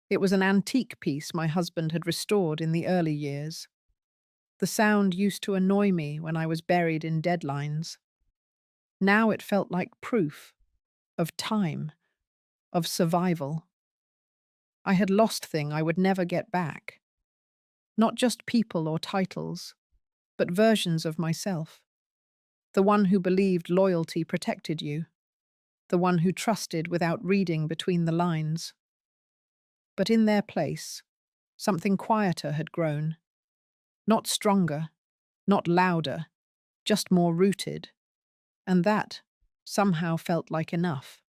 It was an antique piece my husband had restored in the early years. The sound used to annoy me when I was buried in deadlines. Now it felt like proof of time, of survival. I had lost thing I would never get back. Not just people or titles, but versions of myself. The one who believed loyalty protected you. The one who trusted without reading between the lines. But in their place, Something quieter had grown. Not stronger, not louder, just more rooted. And that somehow felt like enough.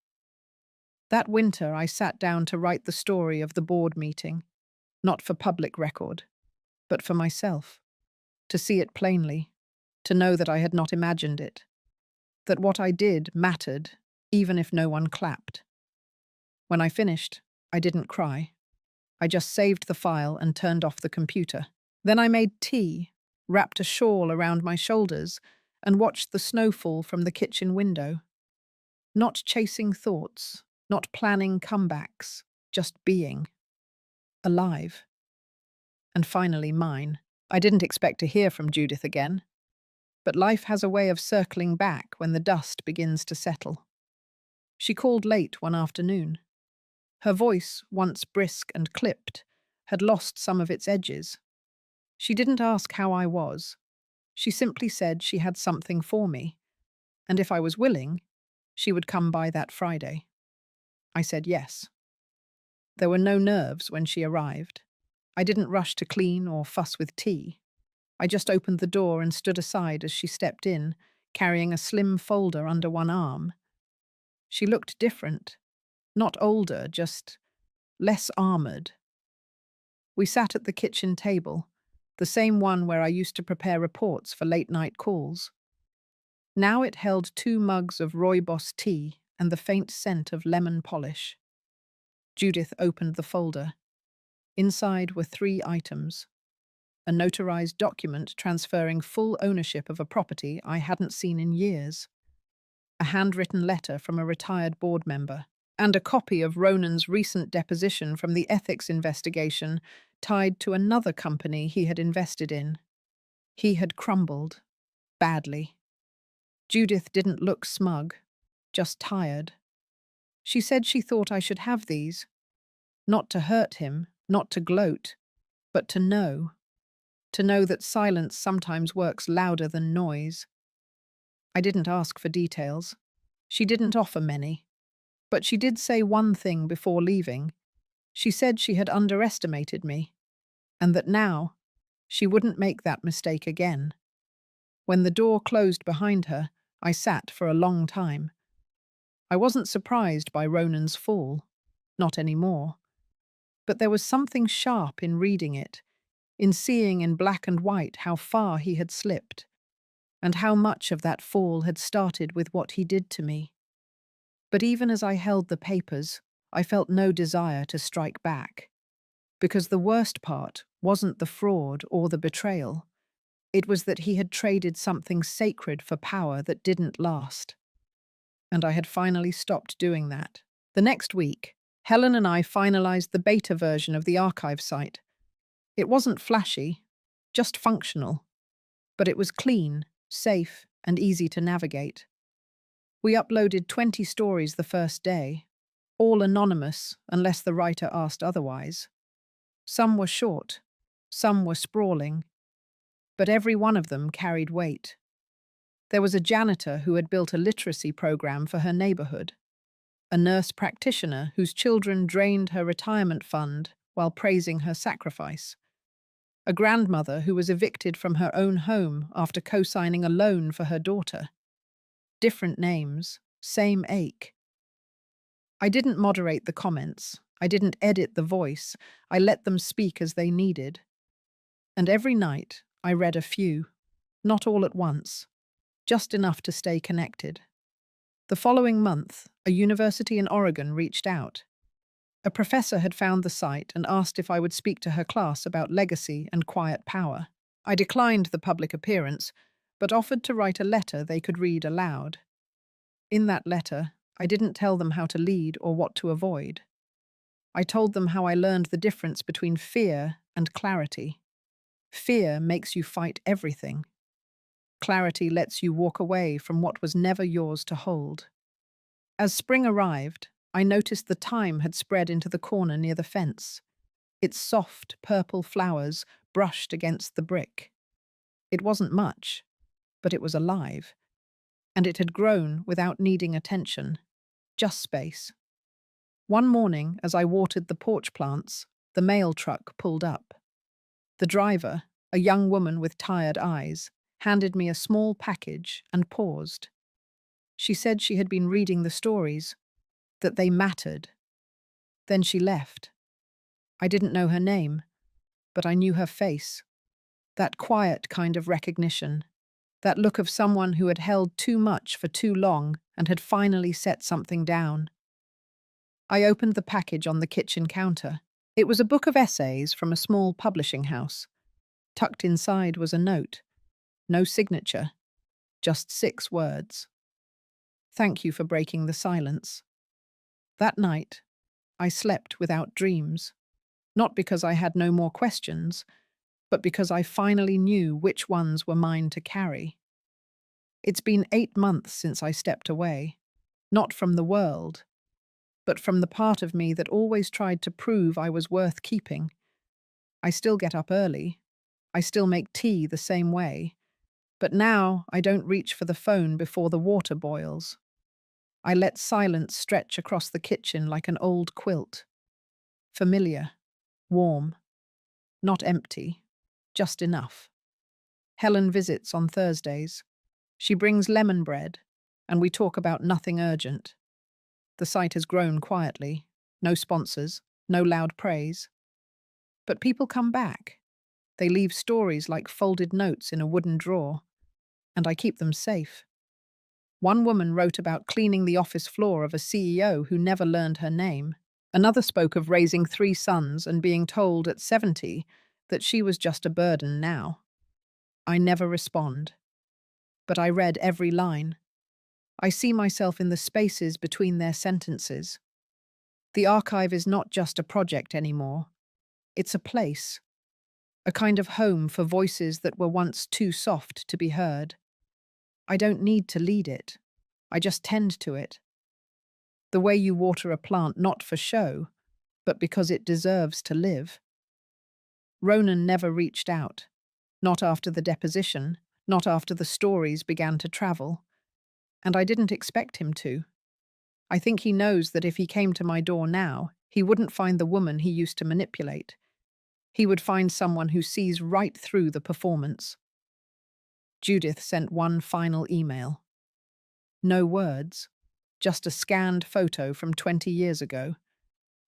That winter, I sat down to write the story of the board meeting, not for public record, but for myself, to see it plainly, to know that I had not imagined it, that what I did mattered, even if no one clapped. When I finished, I didn't cry. I just saved the file and turned off the computer. Then I made tea, wrapped a shawl around my shoulders, and watched the snow fall from the kitchen window. Not chasing thoughts, not planning comebacks, just being. Alive. And finally mine. I didn't expect to hear from Judith again, but life has a way of circling back when the dust begins to settle. She called late one afternoon. Her voice, once brisk and clipped, had lost some of its edges. She didn't ask how I was. She simply said she had something for me, and if I was willing, she would come by that Friday. I said yes. There were no nerves when she arrived. I didn't rush to clean or fuss with tea. I just opened the door and stood aside as she stepped in, carrying a slim folder under one arm. She looked different. Not older, just less armored. We sat at the kitchen table, the same one where I used to prepare reports for late-night calls. Now it held 2 mugs of rooibos tea and the faint scent of lemon polish. Judith opened the folder. Inside were 3 items. A notarized document transferring full ownership of a property I hadn't seen in years. A handwritten letter from a retired board member, and a copy of Ronan's recent deposition from the ethics investigation tied to another company he had invested in. He had crumbled. Badly. Judith didn't look smug, just tired. She said she thought I should have these. Not to hurt him, not to gloat, but to know. To know that silence sometimes works louder than noise. I didn't ask for details. She didn't offer many. But she did say one thing before leaving. She said she had underestimated me, and that now she wouldn't make that mistake again. When the door closed behind her, I sat for a long time. I wasn't surprised by Ronan's fall. Not anymore. But there was something sharp in reading it, in seeing in black and white how far he had slipped, and how much of that fall had started with what he did to me. But even as I held the papers, I felt no desire to strike back. Because the worst part wasn't the fraud or the betrayal. It was that he had traded something sacred for power that didn't last. And I had finally stopped doing that. The next week, Helen and I finalized the beta version of the archive site. It wasn't flashy, just functional. But it was clean, safe, and easy to navigate. We uploaded 20 stories the first day, all anonymous unless the writer asked otherwise. Some were short, some were sprawling, but every one of them carried weight. There was a janitor who had built a literacy program for her neighborhood, a nurse practitioner whose children drained her retirement fund while praising her sacrifice, a grandmother who was evicted from her own home after co-signing a loan for her daughter. Different names, same ache. I didn't moderate the comments. I didn't edit the voice. I let them speak as they needed. And every night, I read a few. Not all at once. Just enough to stay connected. The following month, a university in Oregon reached out. A professor had found the site and asked if I would speak to her class about legacy and quiet power. I declined the public appearance, but offered to write a letter they could read aloud. In that letter, I didn't tell them how to lead or what to avoid. I told them how I learned the difference between fear and clarity. Fear makes you fight everything. Clarity lets you walk away from what was never yours to hold. As spring arrived, I noticed the thyme had spread into the corner near the fence. Its soft, purple flowers brushed against the brick. It wasn't much, but it was alive. And it had grown without needing attention, just space. One morning, as I watered the porch plants, the mail truck pulled up. The driver, a young woman with tired eyes, handed me a small package and paused. She said she had been reading the stories, that they mattered. Then she left. I didn't know her name, but I knew her face. That quiet kind of recognition. That look of someone who had held too much for too long and had finally set something down. I opened the package on the kitchen counter. It was a book of essays from a small publishing house. Tucked inside was a note. No signature, just 6 words. Thank you for breaking the silence. That night, I slept without dreams. Not because I had no more questions, but because I finally knew which ones were mine to carry. It's been 8 months since I stepped away. Not from the world, but from the part of me that always tried to prove I was worth keeping. I still get up early. I still make tea the same way. But now I don't reach for the phone before the water boils. I let silence stretch across the kitchen like an old quilt. Familiar, warm, not empty, just enough. Helen visits on Thursdays. She brings lemon bread, and we talk about nothing urgent. The site has grown quietly. No sponsors, no loud praise. But people come back. They leave stories like folded notes in a wooden drawer, and I keep them safe. One woman wrote about cleaning the office floor of a CEO who never learned her name. Another spoke of raising 3 sons and being told at 70 that she was just a burden now. I never respond. But I read every line. I see myself in the spaces between their sentences. The archive is not just a project anymore. It's a place. A kind of home for voices that were once too soft to be heard. I don't need to lead it. I just tend to it. The way you water a plant not for show, but because it deserves to live. Ronan never reached out. Not after the deposition, not after the stories began to travel. And I didn't expect him to. I think he knows that if he came to my door now, he wouldn't find the woman he used to manipulate. He would find someone who sees right through the performance. Judith sent one final email. No words, just a scanned photo from 20 years ago.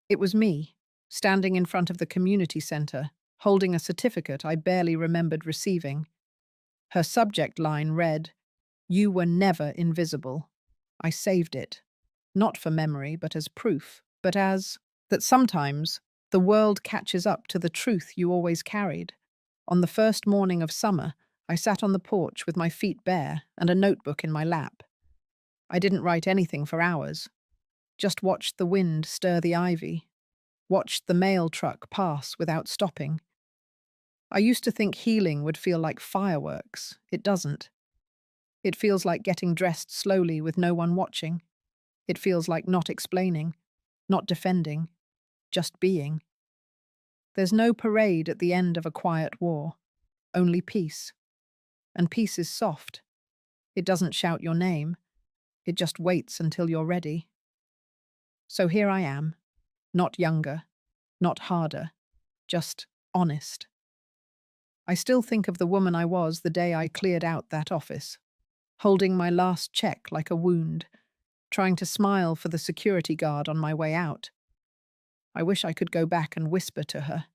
It was me, standing in front of the community center, holding a certificate I barely remembered receiving. Her subject line read, "You were never invisible." I saved it, not for memory, but as proof, but as that sometimes the world catches up to the truth you always carried. On the first morning of summer, I sat on the porch with my feet bare and a notebook in my lap. I didn't write anything for hours, just watched the wind stir the ivy, watched the mail truck pass without stopping. I used to think healing would feel like fireworks. It doesn't. It feels like getting dressed slowly with no one watching. It feels like not explaining, not defending, just being. There's no parade at the end of a quiet war, only peace. And peace is soft. It doesn't shout your name. It just waits until you're ready. So here I am, not younger, not harder, just honest. I still think of the woman I was the day I cleared out that office, holding my last check like a wound, trying to smile for the security guard on my way out. I wish I could go back and whisper to her,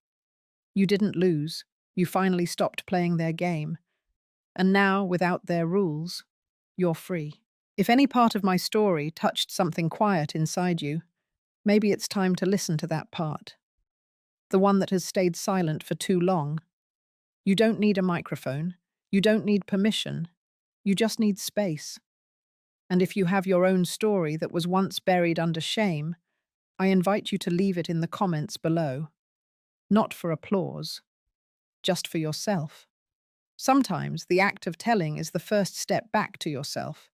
"You didn't lose. You finally stopped playing their game. And now, without their rules, you're free." If any part of my story touched something quiet inside you, maybe it's time to listen to that part. The one that has stayed silent for too long. You don't need a microphone. You don't need permission. You just need space. And if you have your own story that was once buried under shame, I invite you to leave it in the comments below. Not for applause, just for yourself. Sometimes the act of telling is the first step back to yourself.